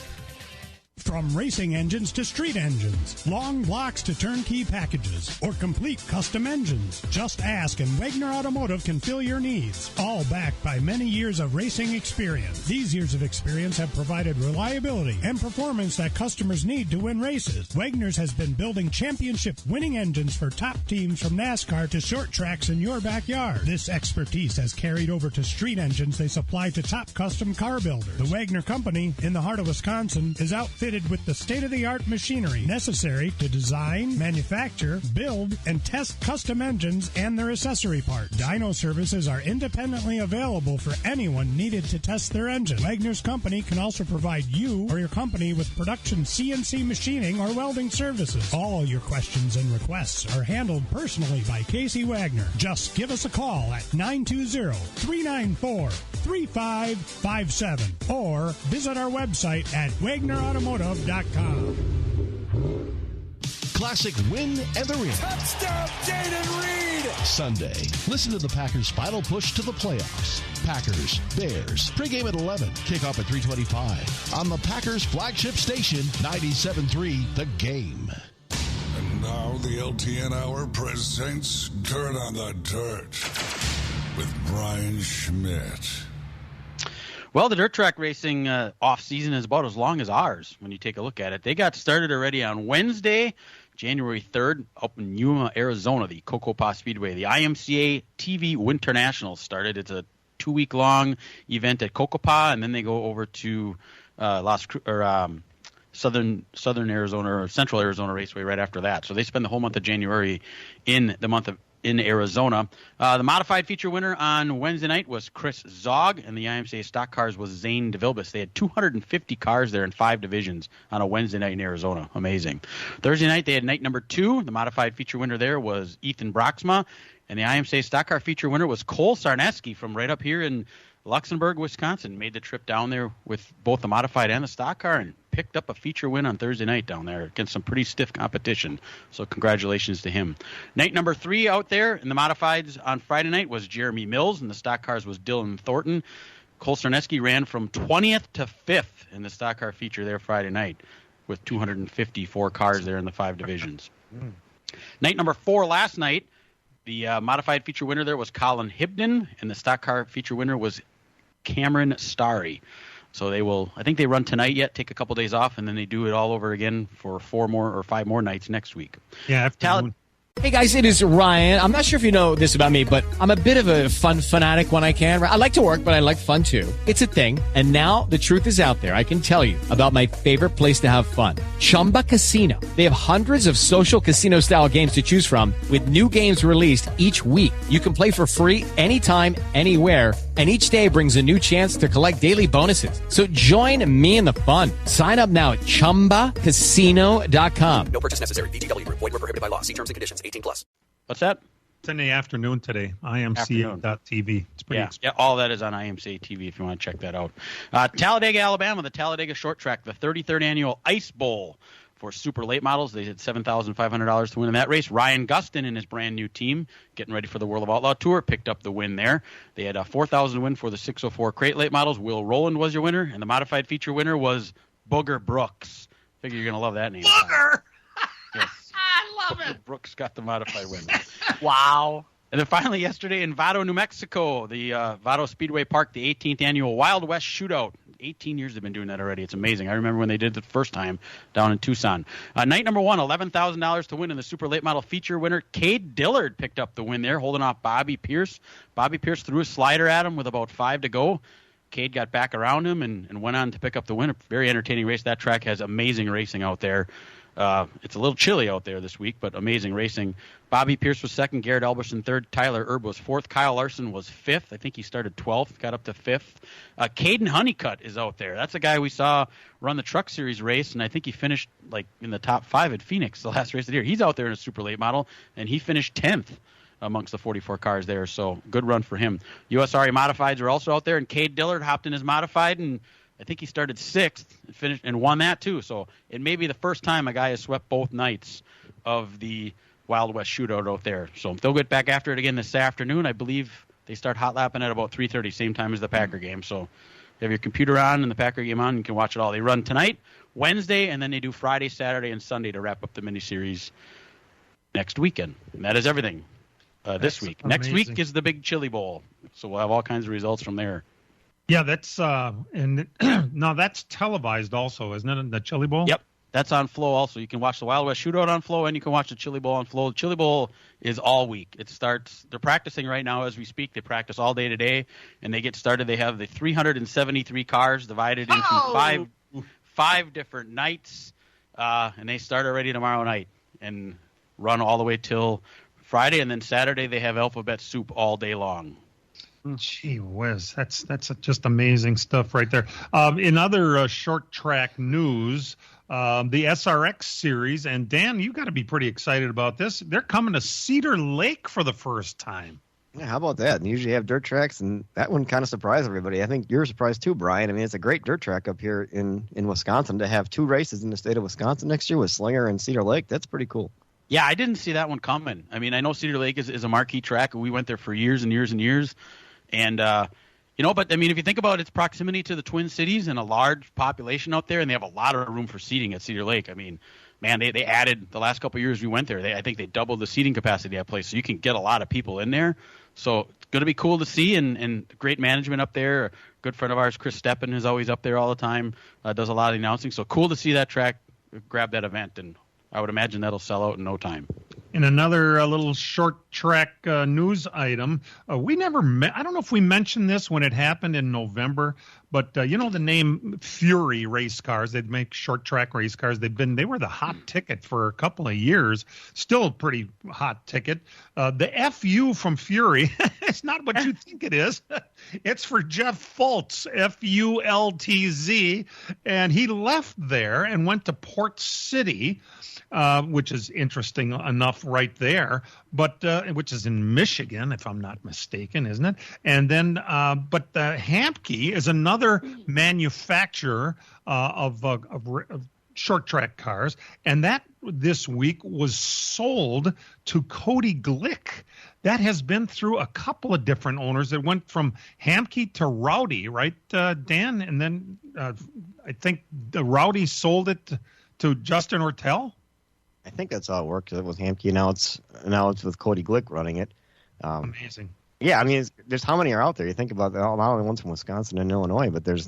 From racing engines to street engines, long blocks to turnkey packages, or complete custom engines, just ask and Wagner Automotive can fill your needs. All backed by many years of racing experience. These years of experience have provided reliability and performance that customers need to win races. Wagner's has been building championship-winning engines for top teams from NASCAR to short tracks in your backyard. This expertise has carried over to street engines they supply to top custom car builders. The Wagner Company, in the heart of Wisconsin, is outfitted outfitted with the state-of-the-art machinery necessary to design, manufacture, build, and test custom engines and their accessory parts. Dyno services are independently available for anyone needed to test their engine. Wagner's company can also provide you or your company with production CNC machining or welding services. All your questions and requests are handled personally by Casey Wagner. Just give us a call at 920-394-3557 or visit our website at WagnerAutomotive.com. Classic win and the ring. Touchdown, Jaden Reed! Sunday. Listen to the Packers' final push to the playoffs. Packers, Bears. Pregame at 11. Kickoff at 3:25. On the Packers' flagship station, 97.3 The Game. And now the LTN Hour presents Dirt on the Dirt with Brian Schmidt. Well, the dirt track racing off-season is about as long as ours when you take a look at it. They got started already on Wednesday, January 3rd, up in Yuma, Arizona, the Cocopah Speedway. The IMCA TV Winter Nationals started. It's a 2-week-long event at Cocopah, and then they go over to Southern Arizona or Central Arizona Raceway right after that. So they spend the whole month of January in Arizona. The modified feature winner on Wednesday night was Chris Zog, and the IMCA stock cars was Zane DeVilbiss. They had 250 cars there in 5 divisions on a Wednesday night in Arizona. Amazing. Thursday night, they had night number 2. The modified feature winner there was Ethan Broxma, and the IMCA stock car feature winner was Cole Sarneski from right up here in Luxembourg, Wisconsin. Made the trip down there with both the modified and the stock car and picked up a feature win on Thursday night down there against some pretty stiff competition. So congratulations to him. Night number 3 out there in the modifieds on Friday night was Jeremy Mills, and the stock cars was Dylan Thornton. Cole Sarneski ran from 20th to 5th in the stock car feature there Friday night with 254 cars there in the 5 divisions. Night number 4 last night, the modified feature winner there was Colin Hibden, and the stock car feature winner was Cameron Starry. So I think they run tonight yet, take a couple days off, and then they do it all over again for 4 more or 5 more nights next week. Yeah. Hey guys, it is Ryan. I'm not sure if you know this about me, but I'm a bit of a fun fanatic when I can. I like to work, but I like fun too. It's a thing. And now the truth is out there. I can tell you about my favorite place to have fun. Chumba Casino. They have hundreds of social casino style games to choose from with new games released each week. You can play for free anytime, anywhere. And each day brings a new chance to collect daily bonuses. So join me in the fun. Sign up now at ChumbaCasino.com. No purchase necessary. VGW Group. Void where prohibited by law. See terms and conditions. 18+. What's that? It's in the afternoon today. IMCA.tv. It's pretty Yeah, all that is on IMCA TV if you want to check that out. Talladega, Alabama, the Talladega Short Track, the 33rd annual Ice Bowl for super late models. They had $7,500 to win in that race. Ryan Gustin and his brand new team, getting ready for the World of Outlaw Tour, picked up the win there. They had a $4,000 win for the 604 crate late models. Will Rowland was your winner, and the modified feature winner was Booger Brooks. Figure you're going to love that name. Booger! Yes. I love it. Brooks got the modified win. Wow. And then finally yesterday in Vado, New Mexico, the Vado Speedway Park, the 18th annual Wild West Shootout. 18 years they've been doing that already. It's amazing. I remember when they did it the first time down in Tucson. Night number 1, $11,000 to win in the super late model feature winner. Cade Dillard picked up the win there, holding off Bobby Pierce. Bobby Pierce threw a slider at him with about 5 to go. Cade got back around him and went on to pick up the win. A very entertaining race. That track has amazing racing out there. It's a little chilly out there this week, but amazing racing. Bobby Pierce was 2nd, Garrett Alberson 3rd, Tyler Erb was 4th, Kyle Larson was 5th. I think he started 12th, got up to 5th. Caden Honeycutt is out there. That's a guy we saw run the Truck Series race, and I think he finished like in the top 5 at Phoenix the last race of the year. He's out there in a super late model, and he finished 10th amongst the 44 cars there, so good run for him. USRA Modifieds are also out there, and Cade Dillard hopped in his Modified, and I think he started 6th and finished and won that too. So it may be the first time a guy has swept both nights of the Wild West Shootout out there. So they'll get back after it again this afternoon. I believe they start hot lapping at about 3:30, same time as the Packer game. So you have your computer on and the Packer game on, you can watch it all. They run tonight, Wednesday, and then they do Friday, Saturday, and Sunday to wrap up the mini-series next weekend. And that is everything this week. Amazing. Next week is the Big Chili Bowl. So we'll have all kinds of results from there. Yeah, that's and no, that's televised also, isn't it? The Chili Bowl. Yep, that's on Flow also. You can watch the Wild West Shootout on Flow, and you can watch the Chili Bowl on Flow. The Chili Bowl is all week. It starts. They're practicing right now as we speak. They practice all day today, and they get started. They have the 373 cars divided into 5 different nights, and they start already tomorrow night and run all the way till Friday, and then Saturday they have alphabet soup all day long. Gee whiz, that's just amazing stuff right there. In other short track news, the SRX series, and Dan, you got to be pretty excited about this. They're coming to Cedar Lake for the first time. Yeah, how about that? And usually have dirt tracks, and that one kind of surprised everybody. I think you're surprised too, Brian. I mean, it's a great dirt track up here in Wisconsin. To have 2 races in the state of Wisconsin next year with Slinger and Cedar Lake, that's pretty cool. Yeah, I didn't see that one coming. I mean, I know Cedar Lake is a marquee track, and we went there for years and years and years. And, but, I mean, if you think about its proximity to the Twin Cities and a large population out there, and they have a lot of room for seating at Cedar Lake. I mean, man, they added the last couple of years we went there. I think they doubled the seating capacity of that place, so you can get a lot of people in there. So it's going to be cool to see, and great management up there. A good friend of ours, Chris Steppen, is always up there all the time, does a lot of the announcing. So cool to see that track grab that event, and I would imagine that'll sell out in no time. In another little short track news item, we never I don't know if we mentioned this when it happened in November, but the name Fury race cars, they'd make short track race cars. They were the hot ticket for a couple of years, still a pretty hot ticket. The FU from Fury, it's not what you think it is. It's for Jeff Fultz, Fultz, and he left there and went to Port City, which is interesting enough right there, but which is in Michigan, if I'm not mistaken, isn't it? And then, but Hampke is another manufacturer of short track cars, and that this week was sold to Cody Glick. That has been through a couple of different owners. It went from Hampke to Rowdy, right, Dan? And then I think the Rowdy sold it to Justin Ortel. I think that's how it works. It was Hampke. Now it's with Cody Glick running it. Amazing. Yeah, I mean, there's how many are out there? You think about not only ones from Wisconsin and Illinois, but there's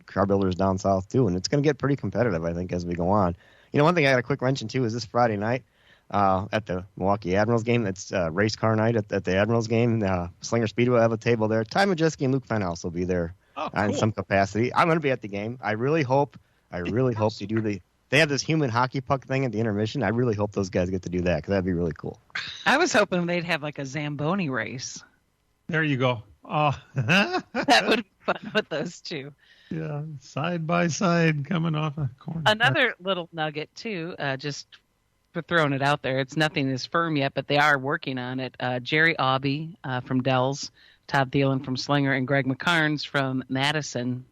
car builders down south too, and it's going to get pretty competitive, I think, as we go on. One thing I got a quick mention too is this Friday night at the Milwaukee Admirals game. It's race car night at the Admirals game. Slinger Speedway will have a table there. Ty Majeski and Luke Fenhouse will be there in some capacity. I'm going to be at the game. I really hope they do They have this human hockey puck thing at the intermission. I really hope those guys get to do that because that'd be really cool. I was hoping they'd have like a Zamboni race. There you go. That would be fun with those two. Yeah, side by side coming off a corner. Another little nugget, too, just for throwing it out there. It's nothing is firm yet, but they are working on it. Jerry Aubie from Dells, Todd Thielen from Slinger, and Greg McCarnes from Madison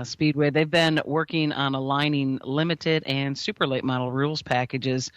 Speedway. They've been working on aligning limited and super late model rules packages.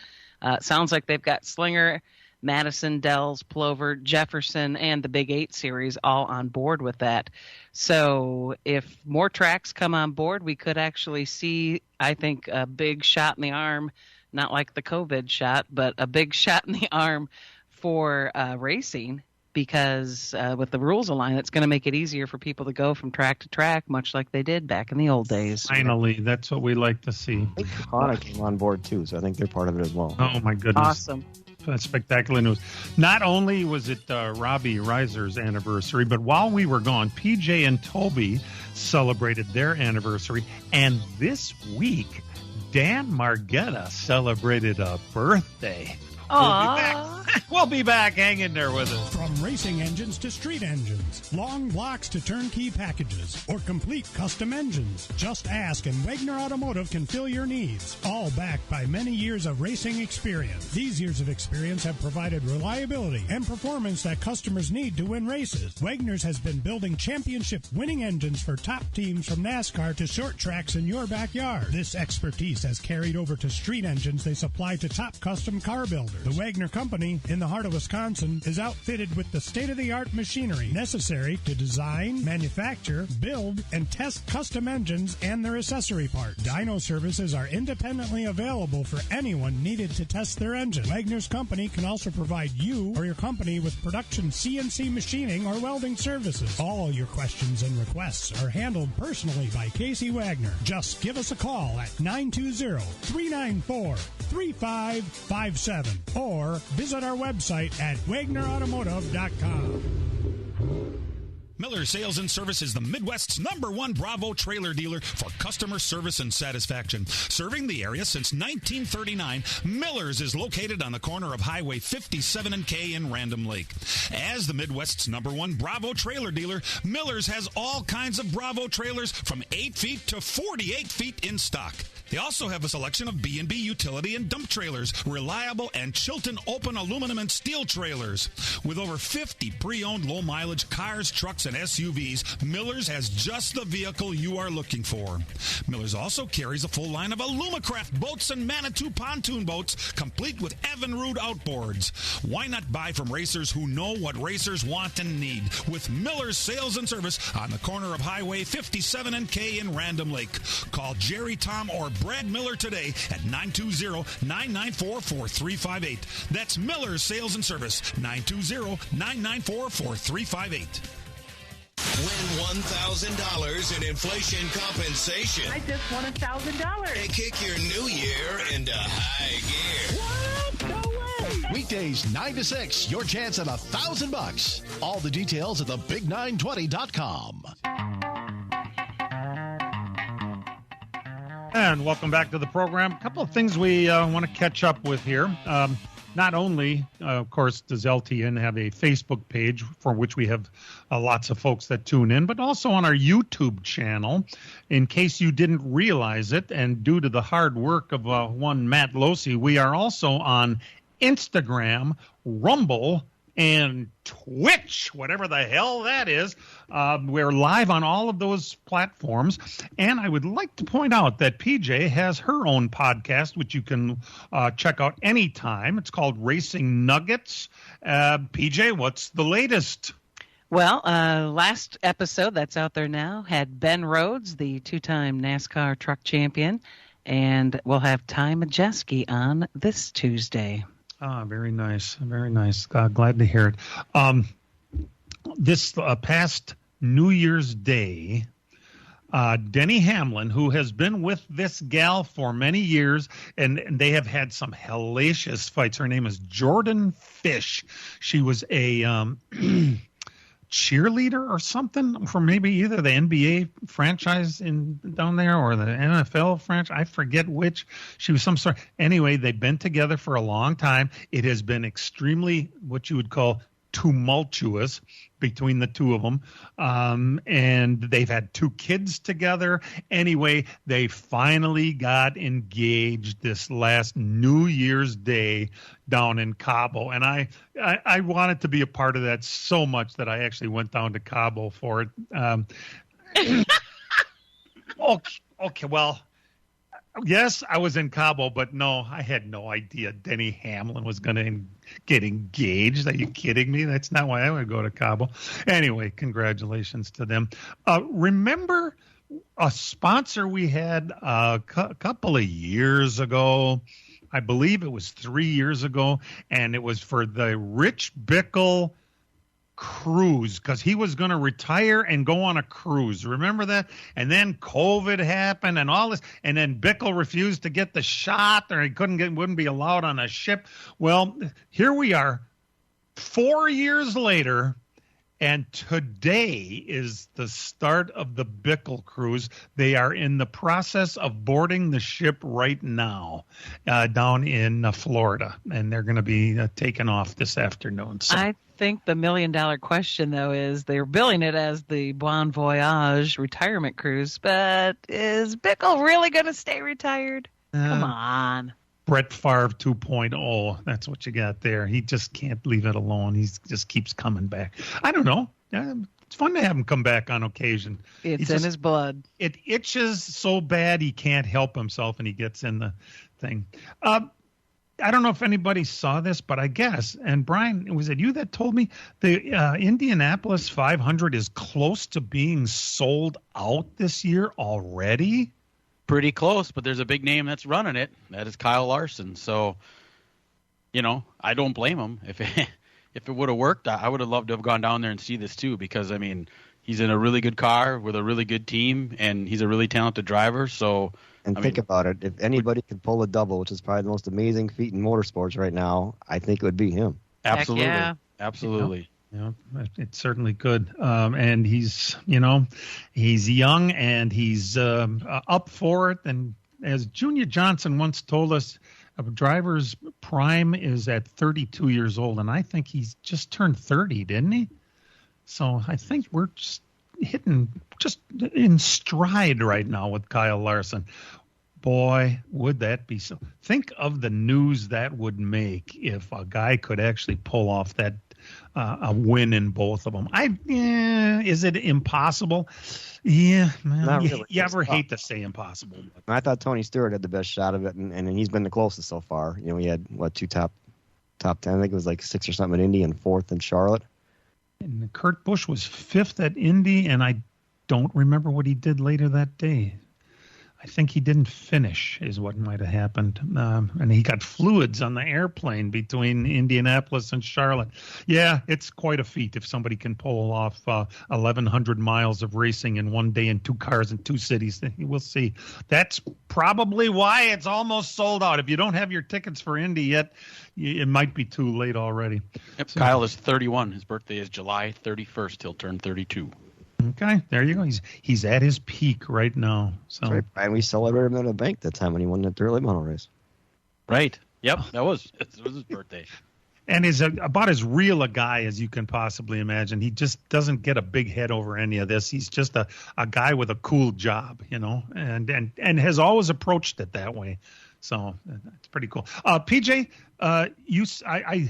Sounds like they've got Slinger, Madison, Dells, Plover, Jefferson, and the Big 8 series all on board with that. So if more tracks come on board, we could actually see, I think, a big shot in the arm, not like the COVID shot, but a big shot in the arm for racing, because with the rules aligned, it's going to make it easier for people to go from track to track, much like they did back in the old days. Finally, that's what we like to see. I think Kahana came on board too, so I think they're part of it as well. Oh, my goodness. Awesome. That's spectacular news. Not only was it Robbie Reiser's anniversary, but while we were gone, PJ and Toby celebrated their anniversary. And this week, Dan Margetta celebrated a birthday. We'll be back. Hang in there with us. From racing engines to street engines, long blocks to turnkey packages, or complete custom engines, just ask and Wagner Automotive can fill your needs. All backed by many years of racing experience. These years of experience have provided reliability and performance that customers need to win races. Wagner's has been building championship-winning engines for top teams from NASCAR to short tracks in your backyard. This expertise has carried over to street engines they supply to top custom car builders. The Wagner Company, in the heart of Wisconsin, is outfitted with the state-of-the-art machinery necessary to design, manufacture, build, and test custom engines and their accessory parts. Dyno services are independently available for anyone needed to test their engine. Wagner's Company can also provide you or your company with production CNC machining or welding services. All your questions and requests are handled personally by Casey Wagner. Just give us a call at 920-394-3557 or visit our website at WagnerAutomotive.com. Miller Sales and Service is the Midwest's #1 Bravo trailer dealer for customer service and satisfaction. Serving the area since 1939, Miller's is located on the corner of Highway 57 and K in Random Lake. As the Midwest's #1 Bravo trailer dealer, Miller's has all kinds of Bravo trailers from 8 feet to 48 feet in stock. They also have a selection of B&B utility and dump trailers, reliable and Chilton open aluminum and steel trailers. With over 50 pre-owned low-mileage cars, trucks, and SUVs, Miller's has just the vehicle you are looking for. Miller's also carries a full line of Alumacraft boats and Manitou pontoon boats, complete with Evinrude outboards. Why not buy from racers who know what racers want and need? With Miller's Sales and Service on the corner of Highway 57 and K in Random Lake. Call Jerry, Tom, or Brad Miller today at 920-994-4358. That's Miller's Sales and Service, 920-994-4358. Win $1,000 in inflation compensation. I just won $1,000. And kick your new year into high gear. What? No way. Weekdays 9 to 6, your chance at $1,000. All the details at thebig920.com. And welcome back to the program. A couple of things we want to catch up with here. Not only, of course, does LTN have a Facebook page for which we have lots of folks that tune in, but also on our YouTube channel, in case you didn't realize it, and due to the hard work of one Matt Losey, we are also on Instagram, Rumble, and Twitch, whatever the hell that is. We're live on all of those platforms. And I would like to point out that PJ has her own podcast, which you can check out anytime. It's called Racing Nuggets. PJ, what's the latest? Well, last episode that's out there now had Ben Rhodes, the two-time NASCAR truck champion, and we'll have Ty Majeski on this Tuesday. Ah, very nice. Very nice. Glad to hear it. This past New Year's Day, Denny Hamlin, who has been with this gal for many years, and they have had some hellacious fights. Her name is Jordan Fish. She was a cheerleader or something for maybe either the NBA franchise down there or the NFL franchise. I forget which. She was some sort. Anyway, they've been together for a long time. It has been extremely what you would call tumultuous between the two of them. And they've had 2 kids together. Anyway, they finally got engaged this last New Year's Day down in Cabo. And I wanted to be a part of that so much that I actually went down to Cabo for it. Okay, well, yes, I was in Cabo, but no, I had no idea Denny Hamlin was going to get engaged. Are you kidding me? That's not why I would go to Cabo. Anyway, congratulations to them. Remember a sponsor we had a couple of years ago? I believe it was 3 years ago, and it was for the Rich Bickle cruise because he was going to retire and go on a cruise. Remember that? And then COVID happened and all this, and then Bickle refused to get the shot, or he wouldn't be allowed on a ship. Well, here we are 4 years later, and today is the start of the Bickle cruise. They are in the process of boarding the ship right now down in Florida, and they're going to be taking off this afternoon. So. I think the $1 million question, though, is they're billing it as the Bon Voyage retirement cruise, but is Bickle really going to stay retired? Come on. Brett Favre 2.0. That's what you got there. He just can't leave it alone. He just keeps coming back. I don't know. It's fun to have him come back on occasion. It's in his blood. It itches so bad he can't help himself, and he gets in the thing. I don't know if anybody saw this, but I guess, and Brian, was it you that told me the Indianapolis 500 is close to being sold out this year already? Pretty close, but there's a big name that's running it. That is Kyle Larson. So, I don't blame him. If it would have worked, I would have loved to have gone down there and see this too, because, he's in a really good car with a really good team, and he's a really talented driver. So, think about it. If anybody could pull a double, which is probably the most amazing feat in motorsports right now, I think it would be him. Absolutely. Yeah. Absolutely. Yeah, it certainly could. And he's young and he's up for it. And as Junior Johnson once told us, a driver's prime is at 32 years old. And I think he's just turned 30, didn't he? So I think we're just hitting just in stride right now with Kyle Larson. Boy, would that be so. Think of the news that would make if a guy could actually pull off that a win in both of them. Is it impossible? Yeah, man. Really. You ever hate to say impossible? I thought Tony Stewart had the best shot of it, and he's been the closest so far. He had two top 10. I think it was like 6 or something at Indy and 4th in Charlotte. And Kurt Busch was 5th at Indy, and I don't remember what he did later that day. I think he didn't finish is what might have happened. And he got fluids on the airplane between Indianapolis and Charlotte. Yeah, it's quite a feat if somebody can pull off 1,100 miles of racing in one day in 2 cars in 2 cities. We'll see. That's probably why it's almost sold out. If you don't have your tickets for Indy yet, it might be too late already. Yep, so, Kyle is 31. His birthday is July 31st. He'll turn 32. Okay, there you go. He's at his peak right now. So, right. And we celebrated him at a bank that time when he won the early model race. Right. Yep. It was his birthday. And is about as real a guy as you can possibly imagine. He just doesn't get a big head over any of this. He's just a guy with a cool job, and has always approached it that way. So it's pretty cool. PJ, I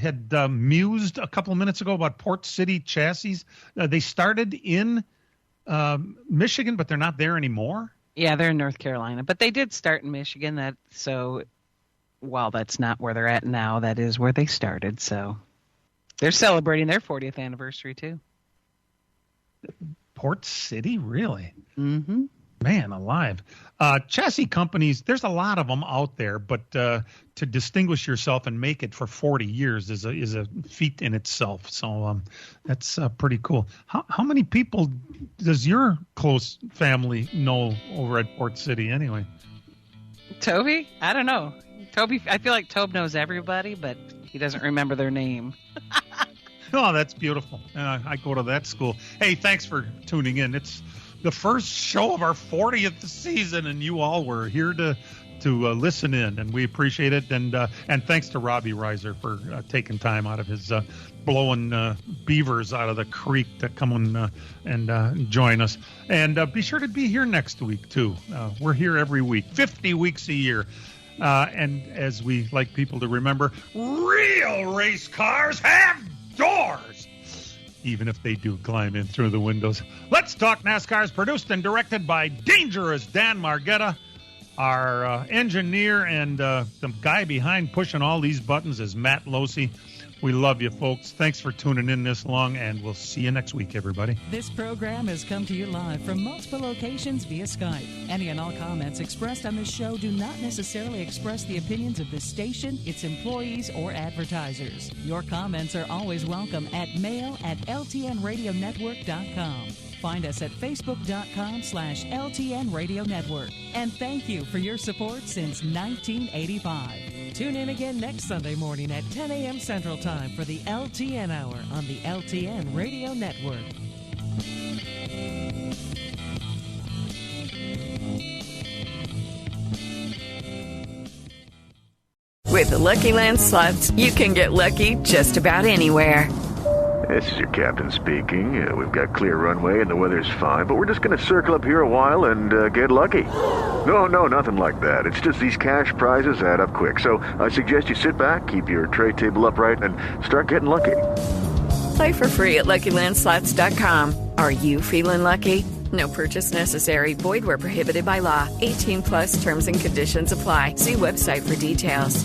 had mused a couple of minutes ago about Port City Chassis. They started in Michigan, but they're not there anymore. Yeah, they're in North Carolina, but they did start in Michigan. So while that's not where they're at now, that is where they started. So they're celebrating their 40th anniversary too. Port City, really? Mm-hmm. Man alive. Chassis companies, there's a lot of them out there, but to distinguish yourself and make it for 40 years is a feat in itself. So that's pretty cool. How many people does your close family know over at Port City anyway? Toby? I don't know. Toby, I feel like Tobe knows everybody, but he doesn't remember their name. Oh, that's beautiful. I go to that school. Hey, thanks for tuning in. It's the first show of our 40th season, and you all were here to listen in, and we appreciate it. And thanks to Robbie Reiser for taking time out of his blowing beavers out of the creek to come and join us. And be sure to be here next week, too. We're here every week, 50 weeks a year. And as we like people to remember, real race cars have doors, even if they do climb in through the windows. Let's Talk NASCAR is produced and directed by Dangerous Dan Margetta. Our engineer and the guy behind pushing all these buttons is Matt Losey. We love you, folks. Thanks for tuning in this long, and we'll see you next week, everybody. This program has come to you live from multiple locations via Skype. Any and all comments expressed on this show do not necessarily express the opinions of this station, its employees, or advertisers. Your comments are always welcome at mail@ltnradionetwork.com. Find us at facebook.com/LTN Radio Network. And thank you for your support since 1985. Tune in again next Sunday morning at 10 a.m. Central Time for the LTN Hour on the LTN Radio Network. With the Lucky Land Slots, you can get lucky just about anywhere. This is your captain speaking. We've got clear runway and the weather's fine, but we're just going to circle up here a while and get lucky. No, nothing like that. It's just these cash prizes add up quick. So I suggest you sit back, keep your tray table upright, and start getting lucky. Play for free at LuckyLandSlots.com. Are you feeling lucky? No purchase necessary. Void where prohibited by law. 18+ terms and conditions apply. See website for details.